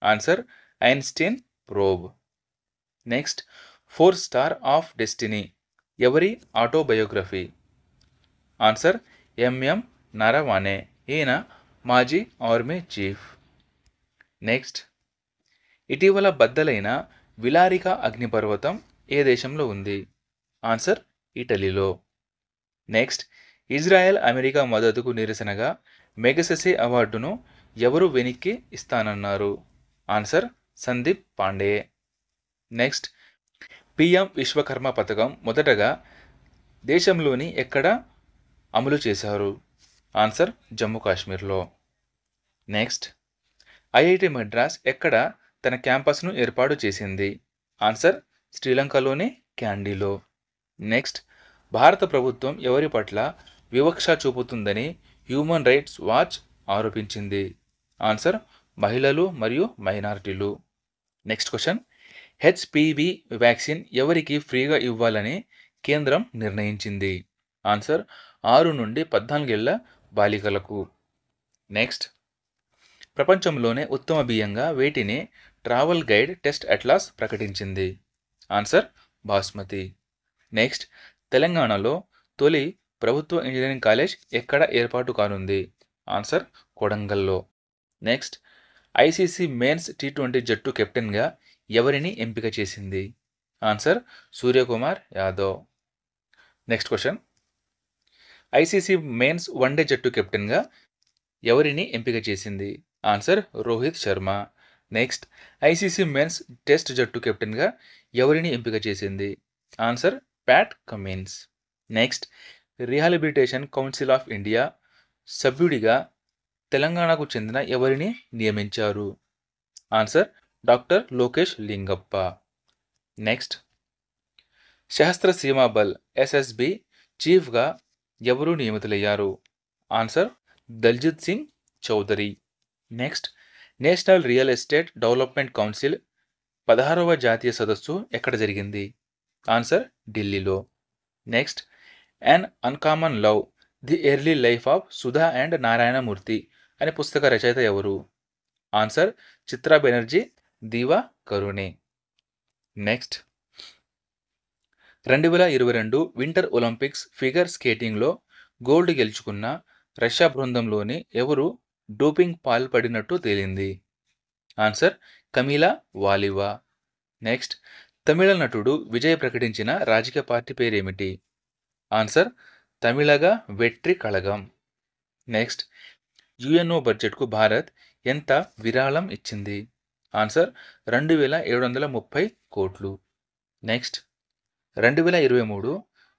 Answer Einstein probe. Next, 4 star of destiny ఎవరి ఆటోబయోగ్రఫీ? ఆన్సర్ ఎంఎం నరవానే, ఈయన మాజీ ఆర్మీ చీఫ్. నెక్స్ట్, ఇటీవల బద్దలైన విలారిక అగ్నిపర్వతం ఏ దేశంలో ఉంది? ఆన్సర్ ఇటలీలో. నెక్స్ట్, ఇజ్రాయెల్ అమెరికా మద్దతుకు నిరసనగా మెగసెసే అవార్డును ఎవరు వెనక్కి ఇస్తానన్నారు? Answer Sandeep Pandey. Next, PM Vishwakarma పథకం మొదటగా దేశంలోని ఎక్కడ అమలు చేశారు? ఆన్సర్ జమ్మూ కాశ్మీర్లో. నెక్స్ట్, ఐఐటి మద్రాస్ ఎక్కడ తన క్యాంపస్ను ఏర్పాటు చేసింది? ఆన్సర్ శ్రీలంకలోని క్యాండీలో. నెక్స్ట్, భారత ప్రభుత్వం ఎవరి పట్ల వివక్ష చూపుతుందని హ్యూమన్ రైట్స్ వాచ్ ఆరోపించింది? ఆన్సర్ మహిళలు మరియు మైనారిటీలు. నెక్స్ట్ క్వశ్చన్, హెచ్పివి వ్యాక్సిన్ ఎవరికి ఫ్రీగా ఇవ్వాలని కేంద్రం నిర్ణయించింది? ఆన్సర్ 6 నుండి 14 ఏళ్ల బాలికలకు. నెక్స్ట్, ప్రపంచంలోనే ఉత్తమ బియ్యంగా వేటిని ట్రావెల్ గైడ్ టెస్ట్ అట్లాస్ ప్రకటించింది? ఆన్సర్ బాస్మతి. నెక్స్ట్, తెలంగాణలో తొలి ప్రభుత్వ ఇంజనీరింగ్ కాలేజ్ ఎక్కడ ఏర్పాటు కానుంది? ఆన్సర్ కొడంగల్లో. నెక్స్ట్, ఐసీసీ మెన్స్ టీ20 జట్టు కెప్టెన్గా ఎవరిని ఎంపిక చేసింది? Answer Suryakumar Yadav. Next question, ICC men's one day జట్టు కెప్టెన్గా ఎవరిని ఎంపిక చేసింది? Answer Rohit Sharma. Next, ICC men's test జట్టు కెప్టెన్గా ఎవరిని ఎంపిక చేసింది? Answer Pat Cummins. Next, rehabilitation council of India సభ్యుడిగా తెలంగాణకు చెందిన ఎవరిని నియమించారు? Answer doctor Lokesh Lingappa. Next, Sashastra Seema Bal SSB చీఫ్గా ఎవరు నియమితులయ్యారు? Answer Daljit Singh Chaudhary. Next, national real estate development council 16వ జాతీయ సదస్సు ఎక్కడ జరిగింది? ఆన్సర్ ఢిల్లీలో. Next, an uncommon love the early life of Sudha and Narayanamurthy అనే పుస్తక రచయిత ఎవరు? Answer Chitra Banerjee Divakaruni. Next, 2022 winter Olympics figure స్కేటింగ్లో గోల్డ్ గెలుచుకున్న రష్యా బృందంలోని ఎవరు డోపింగ్ పాల్పడినట్టు తేలింది? Answer Camila వాలివా. నెక్స్ట్, తమిళ నటుడు విజయ్ ప్రకటించిన రాజకీయ పార్టీ పేరేమిటి? Answer Tamilaga Vettri Kazhagam. Next, UNO బడ్జెట్కు భారత్ ఎంత విరాళం ఇచ్చింది? ఆన్సర్ 2730 కోట్లు. నెక్స్ట్, 2023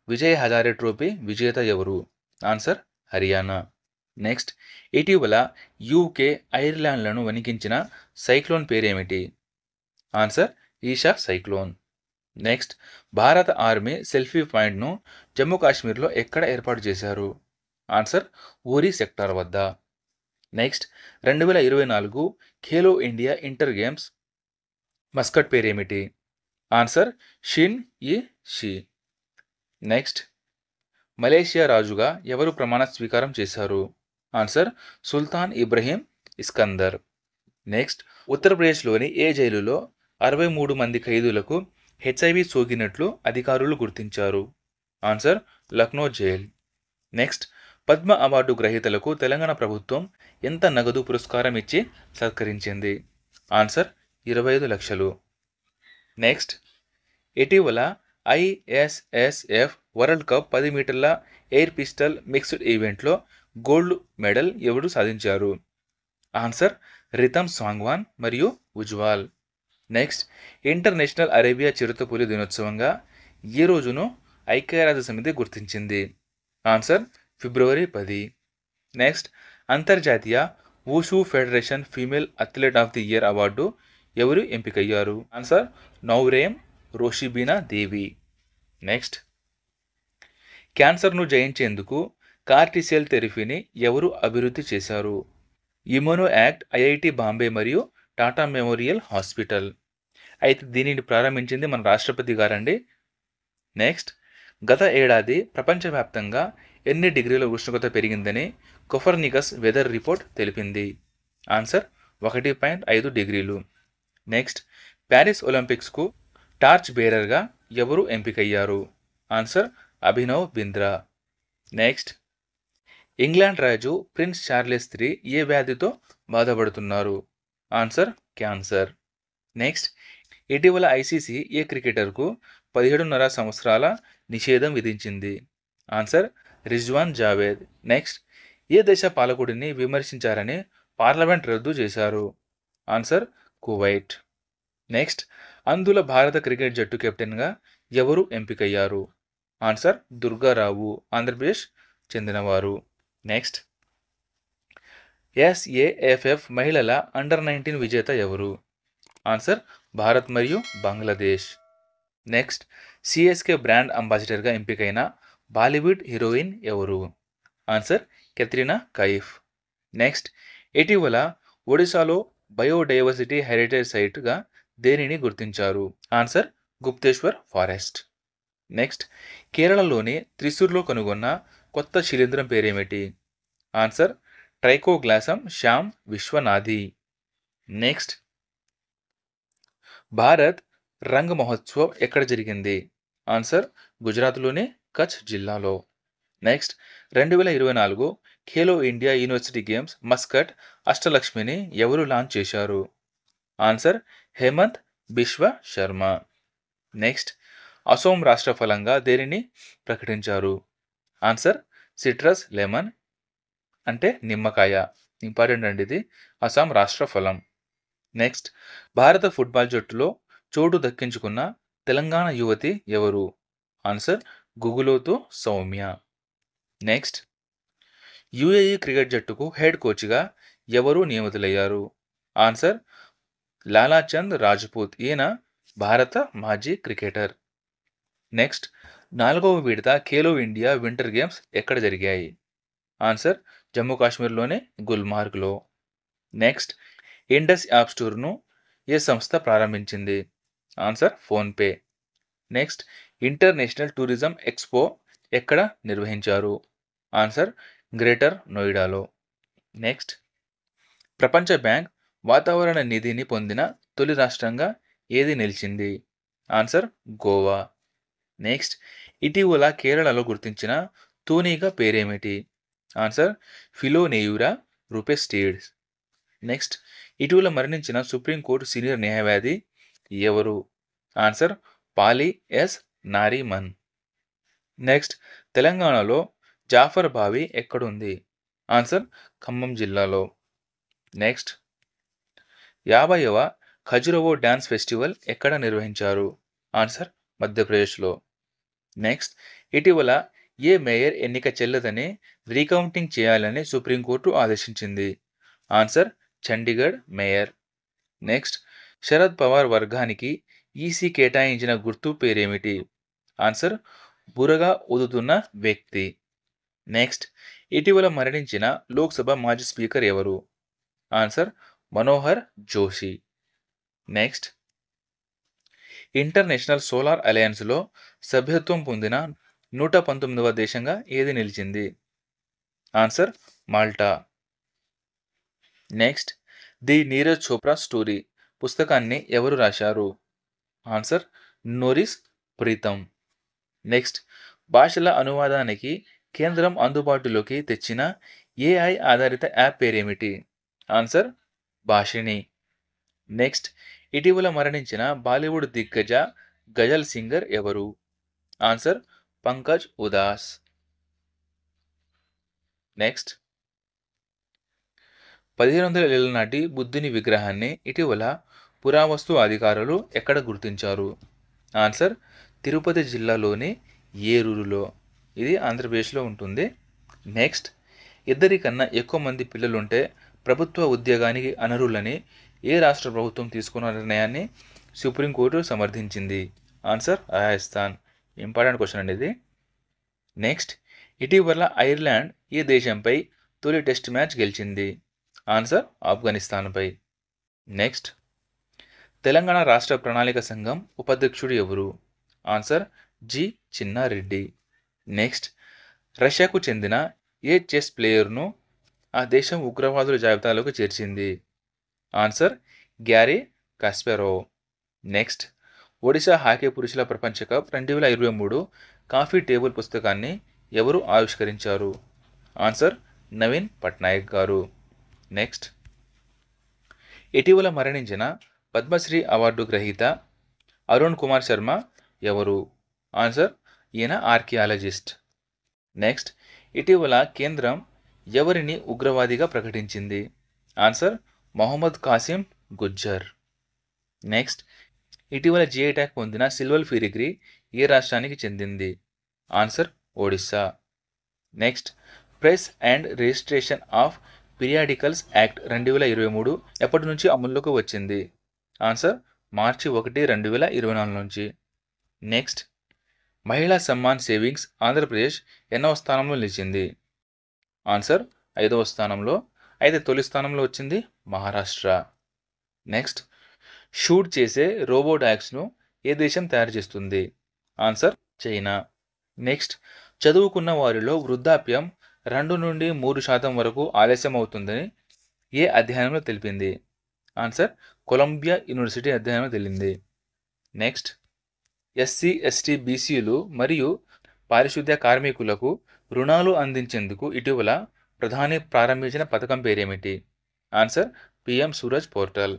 విజయ్ హజారే ట్రోఫీ విజేత ఎవరు? ఆన్సర్ హర్యానా. నెక్స్ట్, ఇటీవల యూకే ఐర్లాండ్లను వణికించిన సైక్లోన్ పేరేమిటి? Answer Isha cyclone. నెక్స్ట్, భారత ఆర్మీ సెల్ఫీ పాయింట్ను జమ్మూ కాశ్మీర్లో ఎక్కడ ఏర్పాటు చేశారు? ఆన్సర్ ఊరీ సెక్టార్ వద్ద. Next, 2024 Khelo India winter games mascot పేరేమిటి? ఆన్సర్ షిన్ ఈ షీ. నెక్స్ట్, మలేషియా రాజుగా ఎవరు ప్రమాణ స్వీకారం చేశారు? ఆన్సర్ సుల్తాన్ ఇబ్రహీం ఇస్కందర్. నెక్స్ట్, ఉత్తరప్రదేశ్లోని ఏ జైలులో 63 మంది ఖైదీలకు హెచ్ఐవి సోకినట్లు అధికారులు గుర్తించారు? Answer Lucknow jail. Next, Padma award గ్రహీతలకు తెలంగాణ ప్రభుత్వం ఎంత నగదు పురస్కారం ఇచ్చి సత్కరించింది? ఆన్సర్ 25 లక్షలు. నెక్స్ట్, ఇటీవల ఐఎస్ఎస్ఎఫ్ వరల్డ్ కప్ 10 మీటర్ల ఎయిర్ పిస్టల్ మిక్స్డ్ ఈవెంట్లో గోల్డ్ మెడల్ ఎవరు సాధించారు? ఆన్సర్ రితమ్ సాంగ్వాన్ మరియు ఉజ్వాల్. నెక్స్ట్, ఇంటర్నేషనల్ అరేబియా చిరుతపులి దినోత్సవంగా ఏ రోజును ఐక్యరాజ్య సమితి గుర్తించింది? ఆన్సర్ ఫిబ్రవరి 10. నెక్స్ట్, అంతర్జాతీయ Wushu federation female athlete of the year award ఎవరు ఎంపికయ్యారు? ఆన్సర్ నౌరేమ్ రోషిబీనా దేవి. నెక్స్ట్, క్యాన్సర్ను జయించేందుకు కార్టిసెల్ థెరపీని ఎవరు అభివృద్ధి చేశారు? ఇమ్యూనో యాక్ట్ ఐఐటి బాంబే మరియు టాటా మెమోరియల్ హాస్పిటల్. అయితే దీనిని ప్రారంభించింది మన రాష్ట్రపతి గారండి. నెక్స్ట్, గత ఏడాది ప్రపంచవ్యాప్తంగా ఎన్ని డిగ్రీల ఉష్ణోగ్రత పెరిగిందని కొపర్నికస్ వెదర్ రిపోర్ట్ తెలిపింది? ఆన్సర్ 1.5 డిగ్రీలు. నెక్స్ట్, ప్యారిస్ ఒలింపిక్స్కు టార్చ్ బేరర్గా ఎవరు ఎంపికయ్యారు? Answer Abhinav Bindra. Next, England రాజు ప్రిన్స్ చార్లెస్ III ఏ వ్యాధితో బాధపడుతున్నారు? Answer cancer. నెక్స్ట్, ఇటీవల ఐసీసీ ఏ క్రికెటర్కు 17.5 సంవత్సరాల నిషేధం విధించింది? ఆన్సర్ రిజ్వాన్ జావేద్. నెక్స్ట్, ఏ దేశ పాలకుడిని విమర్శించారని పార్లమెంట్ రద్దు చేశారు? Answer Kuwait. నెక్స్ట్, అందుల భారత క్రికెట్ జట్టు కెప్టెన్గా ఎవరు ఎంపికయ్యారు? ఆన్సర్ దుర్గారావు, ఆంధ్రప్రదేశ్ చెందినవారు. నెక్స్ట్, ఎస్ఏఎఫ్ఎఫ్ మహిళల అండర్-19 విజేత ఎవరు? ఆన్సర్ భారత్ మరియు బంగ్లాదేశ్. నెక్స్ట్, సిఎస్కే బ్రాండ్ అంబాసిడర్గా ఎంపికైన బాలీవుడ్ హీరోయిన్ ఎవరు? ఆన్సర్ కెత్రినా కైఫ్. నెక్స్ట్, ఇటీవల ఒడిశాలో బయోడైవర్సిటీ హెరిటేజ్ సైట్గా దేనిని గుర్తించారు? Answer Gupteshwar forest. నెక్స్ట్, కేరళలోని త్రిశూర్లో కనుగొన్న కొత్త శిలీంధ్రం పేరేమిటి? Answer Trichoglossum Shyam Vishwanathi. Next, Bharat Rang Mahotsav ఎక్కడ జరిగింది? ఆన్సర్ గుజరాత్లోని కచ్ జిల్లాలో. Next, 2024 Khelo India university games mascot అష్టలక్ష్మిని ఎవరు లాంచ్ చేశారు? ఆన్సర్ హేమంత్ బిశ్వ శర్మ. నెక్స్ట్, అసోం రాష్ట్ర ఫలంగా దేనిని ప్రకటించారు? ఆన్సర్ సిట్రస్ లెమన్, అంటే నిమ్మకాయ. ఇంపార్టెంట్ అండి ఇది, అస్సాం రాష్ట్ర ఫలం. నెక్స్ట్, భారత ఫుట్బాల్ జట్టులో చోటు దక్కించుకున్న తెలంగాణ యువతి ఎవరు? Answer Gugulothu Soumya. Next, UAE cricket జట్టుకు హెడ్ కోచ్గా ఎవరు నియమితులయ్యారు? ఆన్సర్ లాలాచంద్ రాజ్పూత్. ఈయన భారత మాజీ క్రికెటర్. నెక్స్ట్, 4వ విడత ఖేలో ఇండియా వింటర్ గేమ్స్ ఎక్కడ జరిగాయి? ఆన్సర్ జమ్మూ కాశ్మీర్లోని గుల్మార్గ్లో. నెక్స్ట్, ఇండస్ యాప్ స్టోర్ను ఏ సంస్థ ప్రారంభించింది? Answer PhonePe. Next, international tourism expo ఎక్కడ నిర్వహించారు? ఆన్సర్ గ్రేటర్ నోయిడాలో. నెక్స్ట్, ప్రపంచ బ్యాంక్ వాతావరణ నిధిని పొందిన తొలి రాష్ట్రంగా ఏది నిలిచింది? ఆన్సర్ గోవా. నెక్స్ట్, ఇటీవల కేరళలో గుర్తించిన తూనీగ పేరేమిటి? ఆన్సర్ ఫిలోనేయురా రూపెస్టిడ్స్. నెక్స్ట్, ఇటీవల మరణించిన సుప్రీంకోర్టు సీనియర్ న్యాయవాది ఎవరు? ఆన్సర్ పాలి ఎస్ నారీమన్. నెక్స్ట్, తెలంగాణలో జాఫర్ బావి ఎక్కడుంది? ఆన్సర్ ఖమ్మం జిల్లాలో. నెక్స్ట్, 50వ ఖజురవో డ్యాన్స్ ఫెస్టివల్ ఎక్కడ నిర్వహించారు? ఆన్సర్ మధ్యప్రదేశ్లో. నెక్స్ట్, ఇటీవల ఏ మేయర్ ఎన్నిక చెల్లదని రీకౌంటింగ్ చేయాలని సుప్రీంకోర్టు ఆదేశించింది? Answer Chandigarh mayor. Next, Sharad Pawar వర్గానికి ఈసీ కేటాయించిన గుర్తు పేరేమిటి? ఆన్సర్ బురగా ఊదుతున్న వ్యక్తి. నెక్స్ట్, ఇటీవల మరణించిన లోక్సభ మాజీ స్పీకర్ ఎవరు? Answer Manohar Joshi. Next, international solar అలయన్స్లో సభ్యత్వం పొందిన 119వ దేశంగా ఏది నిలిచింది? Answer Malta. Next, the Neeraj Chopra story పుస్తకాన్ని ఎవరు రాశారు? Answer Norris Pritam. నెక్స్ట్, భాషల అనువాదానికి కేంద్రం అందుబాటులోకి తెచ్చిన ఏఐ ఆధారిత యాప్ పేరేమిటి? ఆన్సర్ భాషిణి. నెక్స్ట్, ఇటీవల మరణించిన బాలీవుడ్ దిగ్గజ గజల్ సింగర్ ఎవరు? ఆన్సర్ పంకజ్ ఉదాస్. నెక్స్ట్, 1500 ఏళ్ల నాటి బుద్ధుని విగ్రహాన్ని ఇటీవల పురావస్తు అధికారులు ఎక్కడ గుర్తించారు? ఆన్సర్ తిరుపతి జిల్లాలోని ఏరూరులో. ఇది ఆంధ్రప్రదేశ్లో ఉంటుంది. నెక్స్ట్, ఇద్దరికన్నా ఎక్కువ మంది పిల్లలుంటే ప్రభుత్వ ఉద్యోగానికి అనర్హులని ఏ రాష్ట్ర ప్రభుత్వం తీసుకున్న నిర్ణయాన్ని సుప్రీంకోర్టు సమర్థించింది? ఆన్సర్ రాజస్థాన్. ఇంపార్టెంట్ క్వశ్చన్ అండి ఇది. నెక్స్ట్, ఇటీవల ఐర్లాండ్ ఏ దేశంపై తొలి టెస్ట్ మ్యాచ్ గెలిచింది? ఆన్సర్ ఆఫ్ఘనిస్తాన్పై. నెక్స్ట్, తెలంగాణ రాష్ట్ర ప్రణాళిక సంఘం ఉపాధ్యక్షుడు ఎవరు? Answer G Chinna Reddy. నెక్స్ట్, రష్యాకు చెందిన ఏ చెస్ ప్లేయర్ను ఆ దేశం ఉగ్రవాదుల జాబితాలోకి చేర్చింది? Answer Garry Kasparov. Next, Odisha hockey పురుషుల ప్రపంచ కప్ 2023 కాఫీ టేబుల్ పుస్తకాన్ని ఎవరు ఆవిష్కరించారు? ఆన్సర్ నవీన్ పట్నాయక్ గారు. నెక్స్ట్, ఇటీవల మరణించిన పద్మశ్రీ అవార్డు గ్రహీత అరుణ్ కుమార్ శర్మ ఎవరు? ఆన్సర్ ఈయన ఆర్కియాలజిస్ట్. నెక్స్ట్, ఇటీవల కేంద్రం ఎవరిని ఉగ్రవాదిగా ప్రకటించింది? ఆన్సర్ మొహమ్మద్ కాసిం గుజ్జర్. నెక్స్ట్, ఇటీవల జిఐ ట్యాగ్ పొందిన సిల్వర్ ఫిలిగ్రీ ఏ రాష్ట్రానికి చెందింది? Answer Odisha. Next, press and registration of periodicals act 2023 ఎప్పటి నుంచి అమల్లోకి వచ్చింది? ఆన్సర్ మార్చి 1, 2024 నుంచి. నెక్స్ట్, మహిళా సమ్మాన్ సేవింగ్స్ ఆంధ్రప్రదేశ్ ఎన్నవ స్థానంలో నిలిచింది? ఆన్సర్ 5వ స్థానంలో. అయితే తొలి స్థానంలో వచ్చింది మహారాష్ట్ర. నెక్స్ట్, షూట్ చేసే రోబోడాక్స్ను ఏ దేశం తయారు చేస్తుంది? Answer China. నెక్స్ట్, చదువుకున్న వారిలో వృద్ధాప్యం 2 నుండి 3% వరకు ఆలస్యం అవుతుందని ఏ అధ్యయనంలో తెలిపింది? ఆన్సర్ కొలంబియా యూనివర్సిటీ అధ్యయనంలో తెలిపింది. నెక్స్ట్, ఎస్సీ ఎస్టీ బీసీలు మరియు పారిశుద్ధ్య కార్మికులకు రుణాలు అందించేందుకు ఇటీవల ప్రధాని ప్రారంభించిన పథకం పేరేమిటి? Answer PM Suraj portal.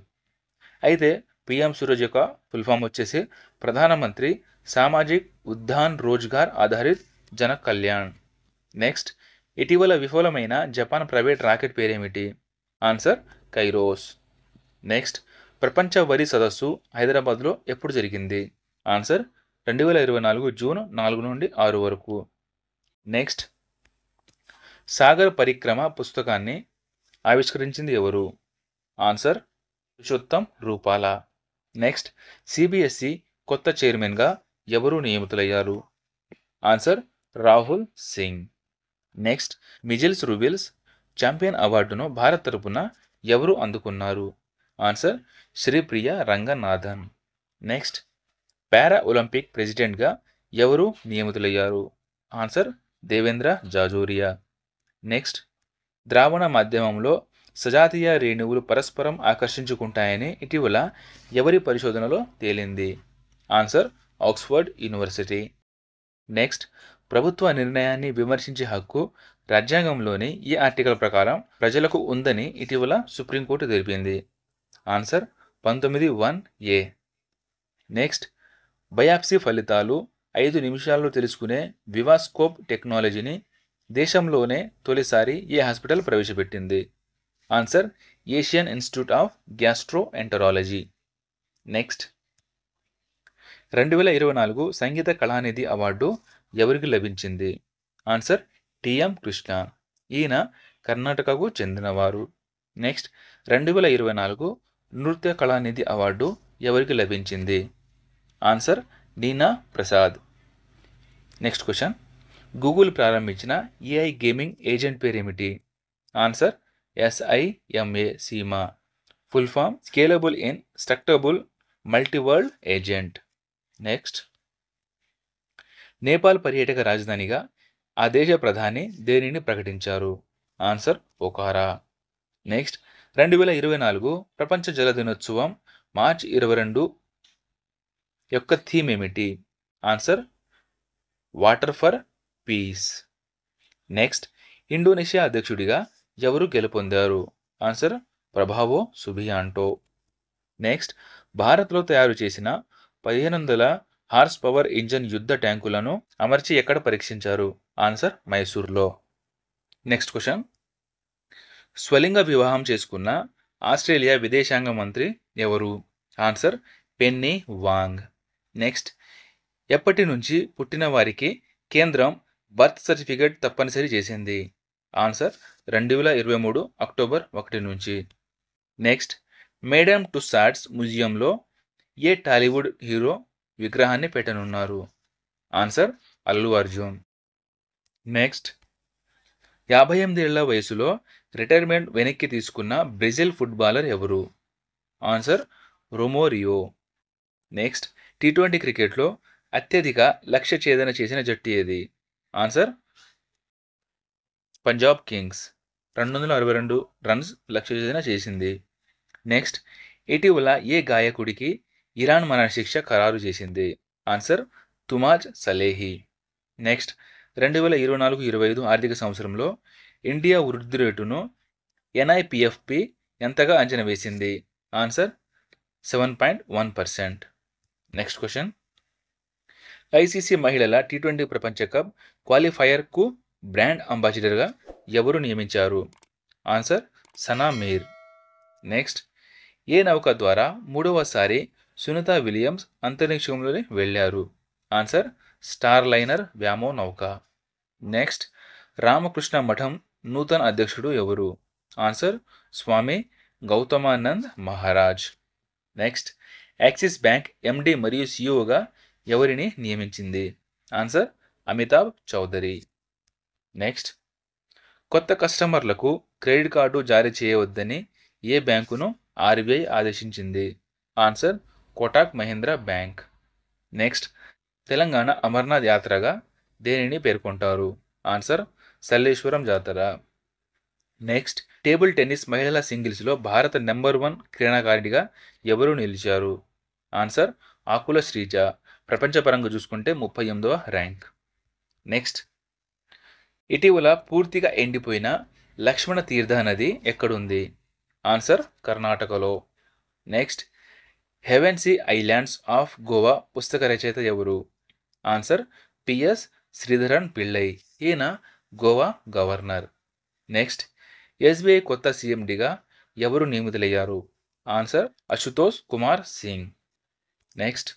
అయితే పిఎం సూరజ్ యొక్క ఫుల్ ఫామ్ వచ్చేసి ప్రధానమంత్రి సామాజిక్ ఉద్యాన్ రోజ్గార్ ఆధారిత్ జన కళ్యాణ్. నెక్స్ట్, ఇటీవల విఫలమైన జపాన్ ప్రైవేట్ రాకెట్ పేరేమిటి? Answer kairos. నెక్స్ట్, ప్రపంచ వరి సదస్సు హైదరాబాద్లో ఎప్పుడు జరిగింది? ఆన్సర్ 2024 జూన్ 4 నుండి 6 వరకు. నెక్స్ట్, సాగర్ పరిక్రమ పుస్తకాన్ని ఆవిష్కరించింది ఎవరు? ఆన్సర్ పురుషోత్తం రూపాల. నెక్స్ట్, సిబిఎస్ఈ కొత్త చైర్మన్గా ఎవరు నియమితులయ్యారు? Answer Rahul Singh. Next, measles రూబిల్స్ champion అవార్డును భారత్ తరపున ఎవరు అందుకున్నారు? ఆన్సర్ శ్రీప్రియ రంగనాథన్. నెక్స్ట్, పారా ఒలింపిక్ ప్రెసిడెంట్గా ఎవరు నియమితులయ్యారు? ఆన్సర్ దేవేంద్ర జాజోరియా. నెక్స్ట్, ద్రావణ మాధ్యమంలో సజాతీయ రేణువులు పరస్పరం ఆకర్షించుకుంటాయని ఇటీవల ఎవరి పరిశోధనలో తేలింది? Answer Oxford university. నెక్స్ట్, ప్రభుత్వ నిర్ణయాన్ని విమర్శించే హక్కు రాజ్యాంగంలోని ఈ ఆర్టికల్ ప్రకారం ప్రజలకు ఉందని ఇటీవల సుప్రీంకోర్టు తెలిపింది? Answer 19(1)(a). నెక్స్ట్, బయాప్సీ ఫలితాలు 5 నిమిషాల్లో తెలుసుకునే వివాస్కోప్ టెక్నాలజీని దేశంలోనే తొలిసారి ఏ హాస్పిటల్ ప్రవేశపెట్టింది? Answer Asian institute of gastroenterology. Next, 2024 Sangeetha Kalanidhi award ఎవరికి లభించింది? Answer TM Krishna. ఈయన కర్ణాటకకు చెందినవారు. నెక్స్ట్, 2024 నృత్య కళానిధి అవార్డు ఎవరికి లభించింది? Answer Neena Prasad. Next question, Google ప్రారంభించిన ఏఐ గేమింగ్ ఏజెంట్ పేరేమిటి? Answer SIMA Sima. Full form scalable instructable multiworld agent. Next, Nepal పర్యాటక రాజధానిగా ఆ దేశ ప్రధాని దేనిని ప్రకటించారు? ఆన్సర్ పొఖారా. నెక్స్ట్, 2024 ప్రపంచ జల దినోత్సవం మార్చి 22 యొక్క థీమ్ ఏమిటి? Answer water for piece. Next, Indonesia అధ్యక్షుడిగా ఎవరు గెలుపొందారు? Answer ప్రభావో Subianto. నెక్స్ట్, భారత్లో తయారు చేసిన 1500 హార్స్ పవర్ ఇంజన్ యుద్ధ ట్యాంకులను అమర్చి ఎక్కడ పరీక్షించారు? ఆన్సర్ మైసూర్లో. నెక్స్ట్ క్వశ్చన్, స్వలింగ వివాహం చేసుకున్న ఆస్ట్రేలియా విదేశాంగ మంత్రి ఎవరు? ఆన్సర్ పెన్నీ వాంగ్. నెక్స్ట్, ఎప్పటి నుంచి పుట్టిన వారికి కేంద్రం బర్త్ సర్టిఫికేట్ తప్పనిసరి చేసింది? ఆన్సర్ 2023 అక్టోబర్ 1 నుంచి. నెక్స్ట్, మేడమ్ టుస్సాడ్స్ మ్యూజియంలో ఏ టాలీవుడ్ హీరో విగ్రహాన్ని పెట్టనున్నారు? ఆన్సర్ అల్లు అర్జున్. నెక్స్ట్, 58 ఏళ్ల వయసులో రిటైర్మెంట్ వెనక్కి తీసుకున్న బ్రెజిల్ ఫుట్బాలర్ ఎవరు? ఆన్సర్ రొమోరియో. నెక్స్ట్, T20 క్రికెట్లో అత్యధిక లక్ష్య ఛేదన చేసిన జట్టు ఏది? Answer Punjab Kings. 262 రన్స్ లక్ష్య ఛేదన చేసింది. నెక్స్ట్, ఇటీవల ఏ గాయకుడికి ఇరాన్ మరణశిక్ష ఖరారు చేసింది? ఆన్సర్ తుమాజ్ సలేహి. నెక్స్ట్, 2024-25 ఆర్థిక సంవత్సరంలో ఇండియా వృద్ధి రేటును NIPFP ఎంతగా అంచనా వేసింది? ఆన్సర్ 7.1%. నెక్స్ట్ క్వశ్చన్, ఐసీసీ మహిళల టీ20 ప్రపంచ కప్ క్వాలిఫైయర్కు బ్రాండ్ అంబాసిడర్గా ఎవరు నియమించారు? ఆన్సర్ సనా మీర్. నెక్స్ట్, ఏ నౌక ద్వారా మూడవసారి సునీత విలియమ్స్ అంతరిక్షంలోకి వెళ్ళారు? ఆన్సర్ స్టార్ లైనర్ వ్యామో నౌక. నెక్స్ట్, రామకృష్ణ మఠం నూతన అధ్యక్షుడు ఎవరు? ఆన్సర్ స్వామి గౌతమానంద్ మహారాజ్. నెక్స్ట్, యాక్సిస్ బ్యాంక్ ఎండి మరియు సిఇఓగా ఎవరిని నియమించింది? ఆన్సర్ అమితాబ్ చౌదరి. నెక్స్ట్, కొత్త కస్టమర్లకు క్రెడిట్ కార్డు జారీ చేయవద్దని ఏ బ్యాంకును ఆర్బీఐ ఆదేశించింది? Answer Kotak Mahindra bank. Next, Telangana Amarnath యాత్రగా దేనిని పేర్కొంటారు? ఆన్సర్ సల్లేశ్వరం జాతర. నెక్స్ట్, టేబుల్ టెన్నిస్ మహిళల సింగిల్స్లో భారత నెంబర్ 1 క్రీడాకారిణిగా ఎవరు నిలిచారు? ఆన్సర్ ఆకుల శ్రీజ. ప్రపంచపరంగా చూసుకుంటే 38వ ర్యాంక్. నెక్స్ట్, ఇటీవల పూర్తిగా ఎండిపోయిన లక్ష్మణ తీర్థ నది ఎక్కడుంది? ఆన్సర్ కర్ణాటకలో. నెక్స్ట్, హెవెన్సీ ఐలాండ్స్ ఆఫ్ గోవా పుస్తక రచయిత ఎవరు? Answer PS Sridharan Pillai. ఈయన గోవా గవర్నర్. నెక్స్ట్, ఎస్బీఐ కొత్త సీఎండిగా ఎవరు నియమితులయ్యారు? ఆన్సర్ అశుతోష్ కుమార్ సింగ్. నెక్స్ట్,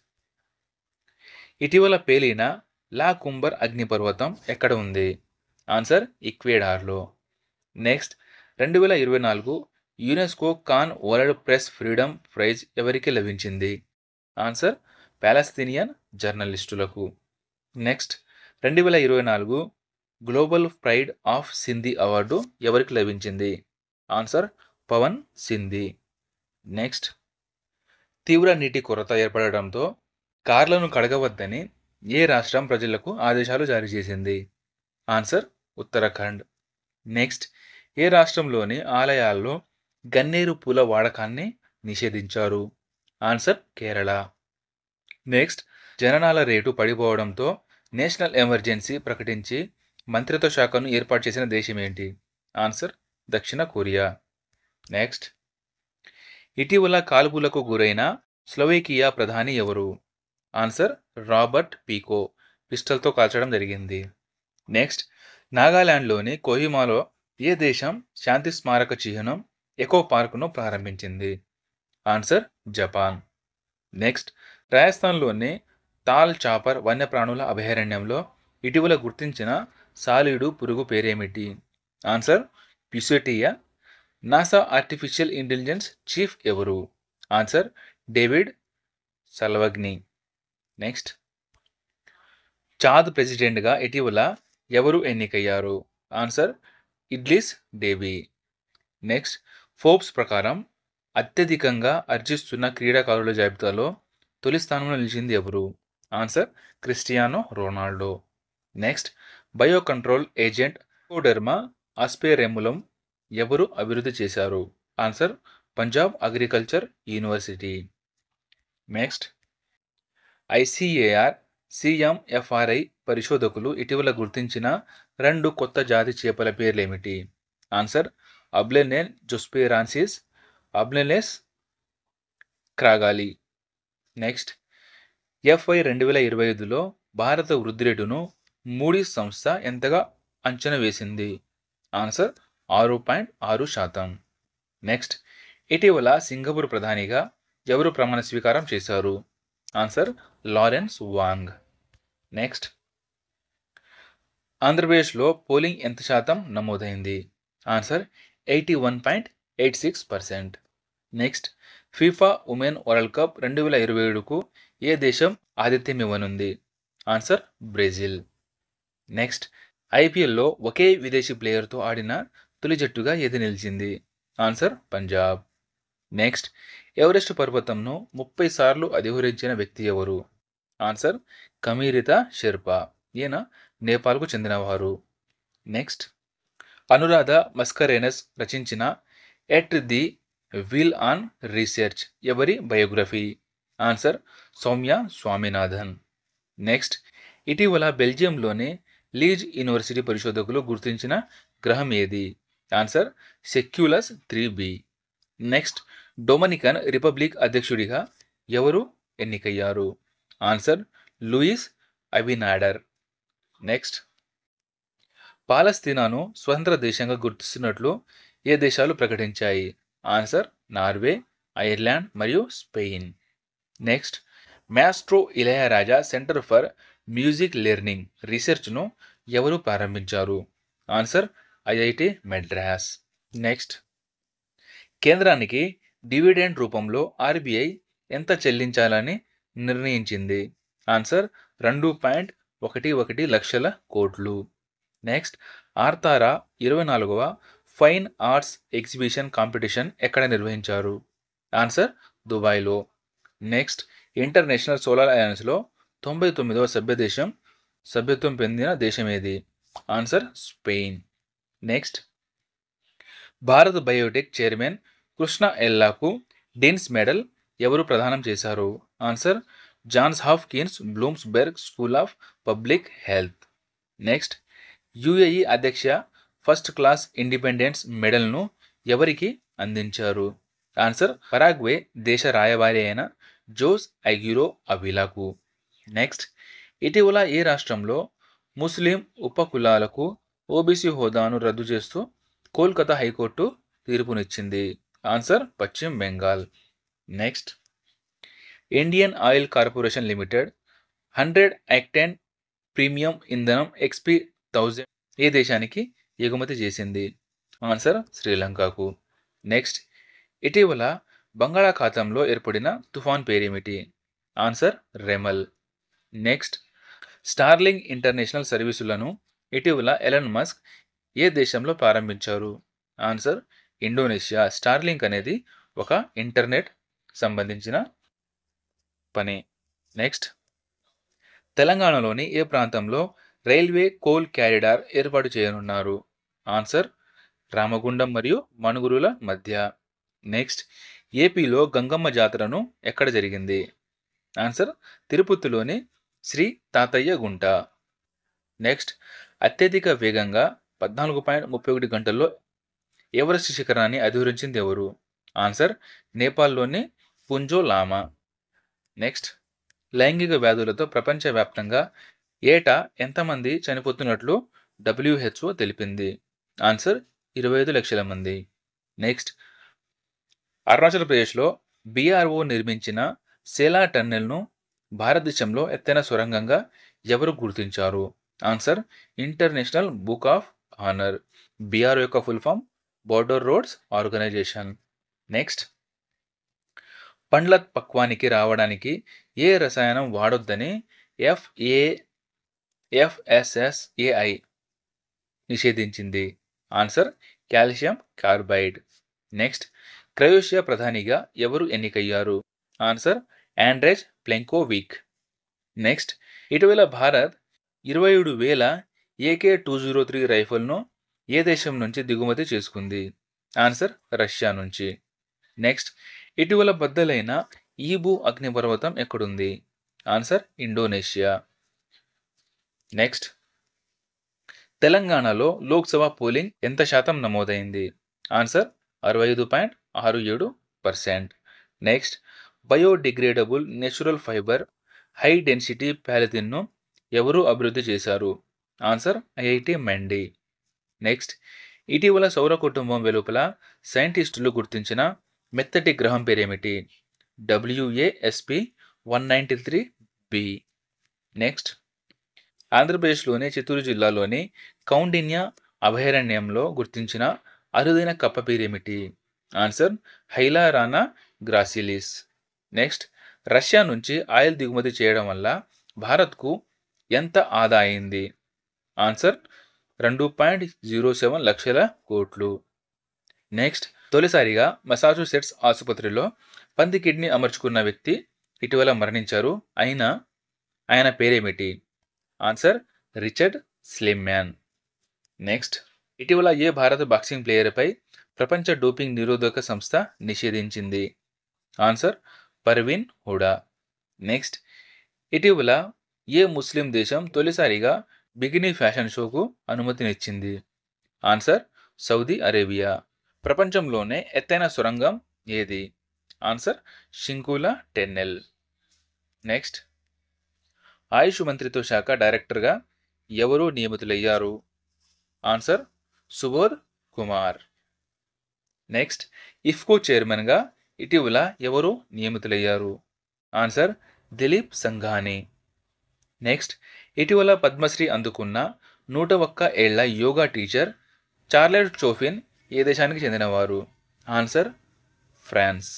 ఇటీవల పేలిన లా కుంబర్ అగ్నిపర్వతం ఎక్కడ ఉంది? ఆన్సర్ ఈక్వెడార్లో. నెక్స్ట్, 2024 యునెస్కో కాన్ వరల్డ్ ప్రెస్ ఫ్రీడమ్ ప్రైజ్ ఎవరికి లభించింది? ఆన్సర్ పాలస్తీనియన్ జర్నలిస్టులకు. Next, 2024 global pride of Sindhi award ఎవరికి లభించింది? ఆన్సర్ పవన్ సింధీ. నెక్స్ట్, తీవ్ర నీటి కొరత ఏర్పడడంతో కార్లను కడగవద్దని ఏ రాష్ట్రం ప్రజలకు ఆదేశాలు జారీ చేసింది? ఆన్సర్ ఉత్తరాఖండ్. నెక్స్ట్, ఏ రాష్ట్రంలోని ఆలయాల్లో గన్నేరు పూల వాడకాన్ని నిషేధించారు? ఆన్సర్ కేరళ. నెక్స్ట్, జననాల రేటు పడిపోవడంతో నేషనల్ ఎమర్జెన్సీ ప్రకటించి మంత్రిత్వ శాఖను ఏర్పాటు చేసిన దేశం ఏంటి? ఆన్సర్ దక్షిణ కొరియా. నెక్స్ట్, ఇటీవల కాల్పులకు గురైన స్లోవేకియా ప్రధాని ఎవరు? Answer Robert పీకో. పిస్టల్తో కాల్చడం జరిగింది. నెక్స్ట్, నాగాలాండ్లోని కోహిమాలో ఏ దేశం శాంతి స్మారక చిహ్నం ఎకో పార్కును ప్రారంభించింది? Answer Japan. నెక్స్ట్, రాజస్థాన్లోని తాల్ చాపర్ వన్యప్రాణుల అభయారణ్యంలో ఇటీవల గుర్తించిన సాలీడు పురుగు పేరేమిటి? ఆన్సర్ ప్యుసెటియా. నాసా ఆర్టిఫిషియల్ ఇంటెలిజెన్స్ చీఫ్ ఎవరు? Answer David Salvagni. Next, Chad ప్రెసిడెంట్గా ఇటీవల ఎవరు ఎన్నికయ్యారు? Answer Idriss Deby. Next, Forbes ప్రకారం అత్యధికంగా ఆర్జిస్తున్న క్రీడాకారుల జాబితాలో తొలి స్థానంలో నిలిచింది ఎవరు? Answer Cristiano Ronaldo. Next, bio control agent Trichoderma asperellum ఎవరు అభివృద్ధి చేశారు? Answer Punjab agriculture university. Next, ICAR CMFRI పరిశోధకులు ఇటీవల గుర్తించిన 2 కొత్త జాతి చేపల పేర్లేమిటి? ఆన్సర్ అబ్లెనెన్ జోస్పెరాన్సిస్, అబ్లెనెస్ క్రాగాలి. నెక్స్ట్, ఎఫ్ఐ 2025లో భారత వృద్ధి రేటును మూడీస్ సంస్థ ఎంతగా అంచనా వేసింది? ఆన్సర్ 6.6%. నెక్స్ట్, ఇటీవల సింగపూర్ ప్రధానిగా ఎవరు ప్రమాణ స్వీకారం చేశారు? Answer Lawrence Wong. నెక్స్ట్, ఆంధ్రప్రదేశ్లో పోలింగ్ ఎంత శాతం నమోదైంది? Answer 81.86%. Next, FIFA women world cup 2027కు ఏ దేశం ఆతిథ్యం ఇవ్వనుంది? Answer Brazil. నెక్స్ట్, ఐపీఎల్లో ఒకే విదేశీ ప్లేయర్తో ఆడిన తొలి జట్టుగా ఏది నిలిచింది? ఆన్సర్ పంజాబ్. నెక్స్ట్, ఎవరెస్ట్ పర్వతంను 30 సార్లు అధిరోహించిన వ్యక్తి ఎవరు? ఆన్సర్ కమీరితా షెర్పా. ఈయన నేపాల్కు చెందినవారు. నెక్స్ట్, అనురాధ మస్కరేనస్ రచించిన at the wheel on research ఎవరి biography? Answer Soumya Swaminathan. Next, ఇటీవల బెల్జియంలోని లీజ్ యూనివర్సిటీ పరిశోధకులు గుర్తించిన గ్రహం ఏది? ఆన్సర్ సెక్యులస్ 3b. నెక్స్ట్, డొమినికన్ రిపబ్లిక్ అధ్యక్షుడిగా ఎవరు ఎన్నికయ్యారు? Answer Luis Abinader. నెక్స్ట్, పాలస్తీనాను స్వతంత్ర దేశంగా గుర్తిస్తున్నట్లు ఏ దేశాలు ప్రకటించాయి? ఆన్సర్ నార్వే, ఐర్లాండ్ మరియు Spain. Next, maestro Ilaiyaraaja centre for music learning రీసెర్చ్ను ఎవరు ప్రారంభించారు? Answer IIT Madras. నెక్స్ట్, కేంద్రానికి డివిడెండ్ రూపంలో ఆర్బీఐ ఎంత చెల్లించాలని నిర్ణయించింది? ఆన్సర్ 2.11 లక్షల కోట్లు. నెక్స్ట్, ఆర్తారా 24వ ఫైన్ ఆర్ట్స్ ఎగ్జిబిషన్ కాంపిటీషన్ ఎక్కడ నిర్వహించారు? ఆన్సర్ దుబాయ్లో. నెక్స్ట్, ఇంటర్నేషనల్ సోలార్ అలయన్స్లో 99వ సభ్యత్వం పొందిన దేశం ఏది? Answer Spain. Next, Bharat Biotech chairman Krishna ఎల్లాకు డీన్స్ మెడల్ ఎవరు ప్రదానం చేశారు? Answer Johns Hopkins Bloomberg school of public health. Next, UAE అధ్యక్ష ఫస్ట్ క్లాస్ ఇండిపెండెన్స్ మెడల్ను ఎవరికి అందించారు? ఆన్సర్ పరాగ్వే దేశ రాయబారి అయిన జోస్ ఐగిరో అవిలాకు. నెక్స్ట్, ఇటీవల ఏ రాష్ట్రంలో ముస్లిం ఉపకులాలకు ఓబీసీ హోదాను రద్దు చేస్తూ కోల్కతా హైకోర్టు తీర్పునిచ్చింది? ఆన్సర్ పశ్చిమ Bengal. Next, Indian oil corporation limited 100 octane premium ఇంధనం XP 1000 ఏ దేశానికి ఎగుమతి చేసింది? ఆన్సర్ శ్రీలంకకు. నెక్స్ట్, ఇటీవల బంగాళాఖాతంలో ఏర్పడిన తుఫాన్ పేరేమిటి? ఆన్సర్ రెమల్. నెక్స్ట్, స్టార్లింక్ ఇంటర్నేషనల్ సర్వీసులను ఇటీవల ఎలన్ మస్క్ ఏ దేశంలో ప్రారంభించారు? Answer Indonesia. స్టార్లింక్ అనేది ఒక ఇంటర్నెట్ సంబంధించిన పని. నెక్స్ట్, తెలంగాణలోని ఏ ప్రాంతంలో రైల్వే కోల్ క్యారిడార్ ఏర్పాటు చేయనున్నారు? ఆన్సర్ రామగుండం మరియు మనుగురుల మధ్య. నెక్స్ట్, ఏపీలో గంగమ్మ జాతరను ఎక్కడ జరిగింది? ఆన్సర్ తిరుపతిలోని శ్రీ తాతయ్య గుంట. నెక్స్ట్, అత్యధిక వేగంగా 14.31 గంటల్లో ఎవరెస్ట్ శిఖరాన్ని అధిరోహించింది ఎవరు? ఆన్సర్ నేపాల్లోని పుంజో లామా. నెక్స్ట్, లైంగిక వ్యాధులతో ప్రపంచవ్యాప్తంగా ఏటా ఎంతమంది చనిపోతున్నట్లు WHO తెలిపింది? ఆన్సర్ 25 లక్షల మంది. నెక్స్ట్, అరుణాచల్ ప్రదేశ్లో BRO నిర్మించిన సేలా టన్నెల్ను భారతదేశంలో ఎత్తైన సొరంగంగా ఎవరు గుర్తించారు? Answer international book of honour. BRO యొక్క full form border roads organisation. Next, పండ్ల పక్వానికి రావడానికి ఏ రసాయనం వాడొద్దని FSSAI నిషేధించింది? Answer calcium carbide. Next, Croatia ప్రధానిగా ఎవరు ఎన్నికయ్యారు? ఆన్సర్ ఆండ్రేజ్ ప్లెంకోవిక్. నెక్స్ట్, ఇటీవల భారత్ 27,000 AK-203 రైఫిల్ను ఏ దేశం నుంచి దిగుమతి చేసుకుంది? ఆన్సర్ రష్యా నుంచి. నెక్స్ట్, ఇటీవల బద్దలైన ఈబు అగ్నిపర్వతం ఎక్కడుంది? Answer Indonesia. నెక్స్ట్, తెలంగాణలో లోక్సభ పోలింగ్ ఎంత శాతం నమోదైంది? Answer 65.67%. Next, biodegradable natural fibre high density పాలిథిన్ను ఎవరు అభివృద్ధి చేశారు? Answer IIT Mandi. నెక్స్ట్, ఇటీవల సౌర కుటుంబం వెలుపల సైంటిస్టులు గుర్తించిన మెత్తటి గ్రహం పేరేమిటి? WASP 193b. నెక్స్ట్, ఆంధ్రప్రదేశ్లోని చిత్తూరు జిల్లాలోని కౌండిన్య అభయారణ్యంలో గుర్తించిన అరుదైన కప్ప పేరేమిటి? ఆన్సర్ హైలారానా గ్రాసిలిస్. నెక్స్ట్, రష్యా నుంచి ఆయిల్ దిగుమతి చేయడం వల్ల భారత్కు ఎంత ఆదా అయింది? ఆన్సర్ 2.07 లక్షల కోట్లు. నెక్స్ట్, తొలిసారిగా మసాచుసెట్స్ ఆసుపత్రిలో పంది కిడ్నీ అమర్చుకున్న వ్యక్తి ఇటీవల మరణించారు. ఆయన పేరేమిటి? Answer Richard స్లిమ్యాన్. నెక్స్ట్, ఇటీవల ఏ భారత బాక్సింగ్ ప్లేయర్పై ప్రపంచ డోపింగ్ నిరోధక సంస్థ నిషేధించింది? ఆన్సర్ పర్వీన్ హుడా. నెక్స్ట్, ఇటీవల ఏ ముస్లిం దేశం తొలిసారిగా బికినీ ఫ్యాషన్ షోకు అనుమతినిచ్చింది? Answer Saudi Arabia. ప్రపంచంలోనే ఎత్తైన సొరంగం ఏది? Answer Shinku La tunnel. Next, Ayush మంత్రిత్వ శాఖ డైరెక్టర్గా ఎవరు నియమితులయ్యారు? ఆన్సర్ సుబోధ్ కుమార్. నెక్స్ట్, ఇఫ్కో చైర్మన్గా ఇటీవల ఎవరు నియమితులయ్యారు? ఆన్సర్ దిలీప్ సంఘాని. నెక్స్ట్, ఇటీవల పద్మశ్రీ అందుకున్న 101 ఏళ్ల యోగా టీచర్ చార్లెట్ చోఫిన్ ఏ దేశానికి చెందినవారు? Answer France.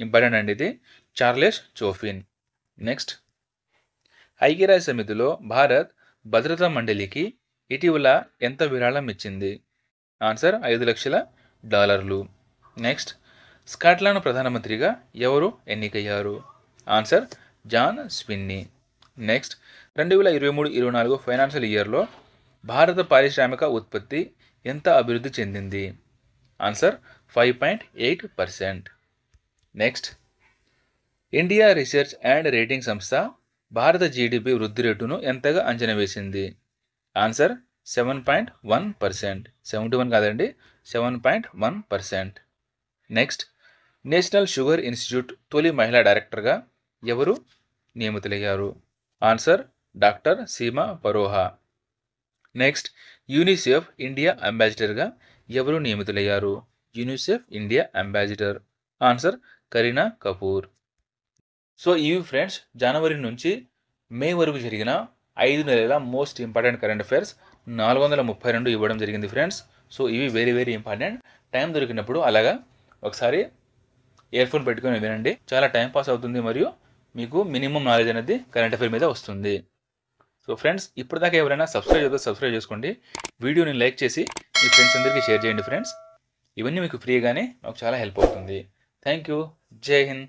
ఇంపార్టెంట్ అండి ఇది, చార్లెస్ చోఫిన్. నెక్స్ట్, ఐక్యరాజ్య సమితిలో భారత్ భద్రతా మండలికి ఇటీవల ఎంత విరాళం ఇచ్చింది? ఆన్సర్ $5,00,000. నెక్స్ట్, స్కాట్లాండ్ ప్రధానమంత్రిగా ఎవరు ఎన్నికయ్యారు? Answer John Swinney. Next, 2023-24 financial ఇయర్లో భారత పారిశ్రామిక ఉత్పత్తి ఎంత అభివృద్ధి చెందింది? Answer 5.8%. Next, India research and rating సంస్థ భారత జీడిపి వృద్ధి రేటును ఎంతగా అంచనా వేసింది? ఆన్సర్ 7.1%. 71 కాదండి, 7.1%. నెక్స్ట్, నేషనల్ షుగర్ ఇన్స్టిట్యూట్ తొలి మహిళా డైరెక్టర్గా ఎవరు నియమితులయ్యారు? Answer doctor Seema Paroha. Next, UNICEF India అంబాసిడర్గా ఎవరు నియమితులయ్యారు? UNICEF India ambassador. Answer Kareena Kapoor. So ఇవి ఫ్రెండ్స్, జనవరి నుంచి మే వరకు జరిగిన 5 నెలల మోస్ట్ ఇంపార్టెంట్ కరెంట్ అఫైర్స్ 432 ఇవ్వడం జరిగింది ఫ్రెండ్స్. సో ఇవి వెరీ వెరీ ఇంపార్టెంట్. టైం దొరికినప్పుడు అలాగా ఒకసారి ఇయర్ ఫోన్ పెట్టుకొని వినండి, చాలా టైం పాస్ అవుతుంది మరియు మీకు మినిమం నాలెడ్జ్ అనేది కరెంట్ అఫైర్ మీద వస్తుంది. సో ఫ్రెండ్స్, ఇప్పటిదాకా ఎవరైనా సబ్స్క్రైబ్ చేసుకోండి, వీడియోని లైక్ చేసి మీ ఫ్రెండ్స్ అందరికీ షేర్ చేయండి ఫ్రెండ్స్. ఇవన్నీ మీకు ఫ్రీగానే మాకు చాలా హెల్ప్ అవుతుంది. Thank you. జై హింద్.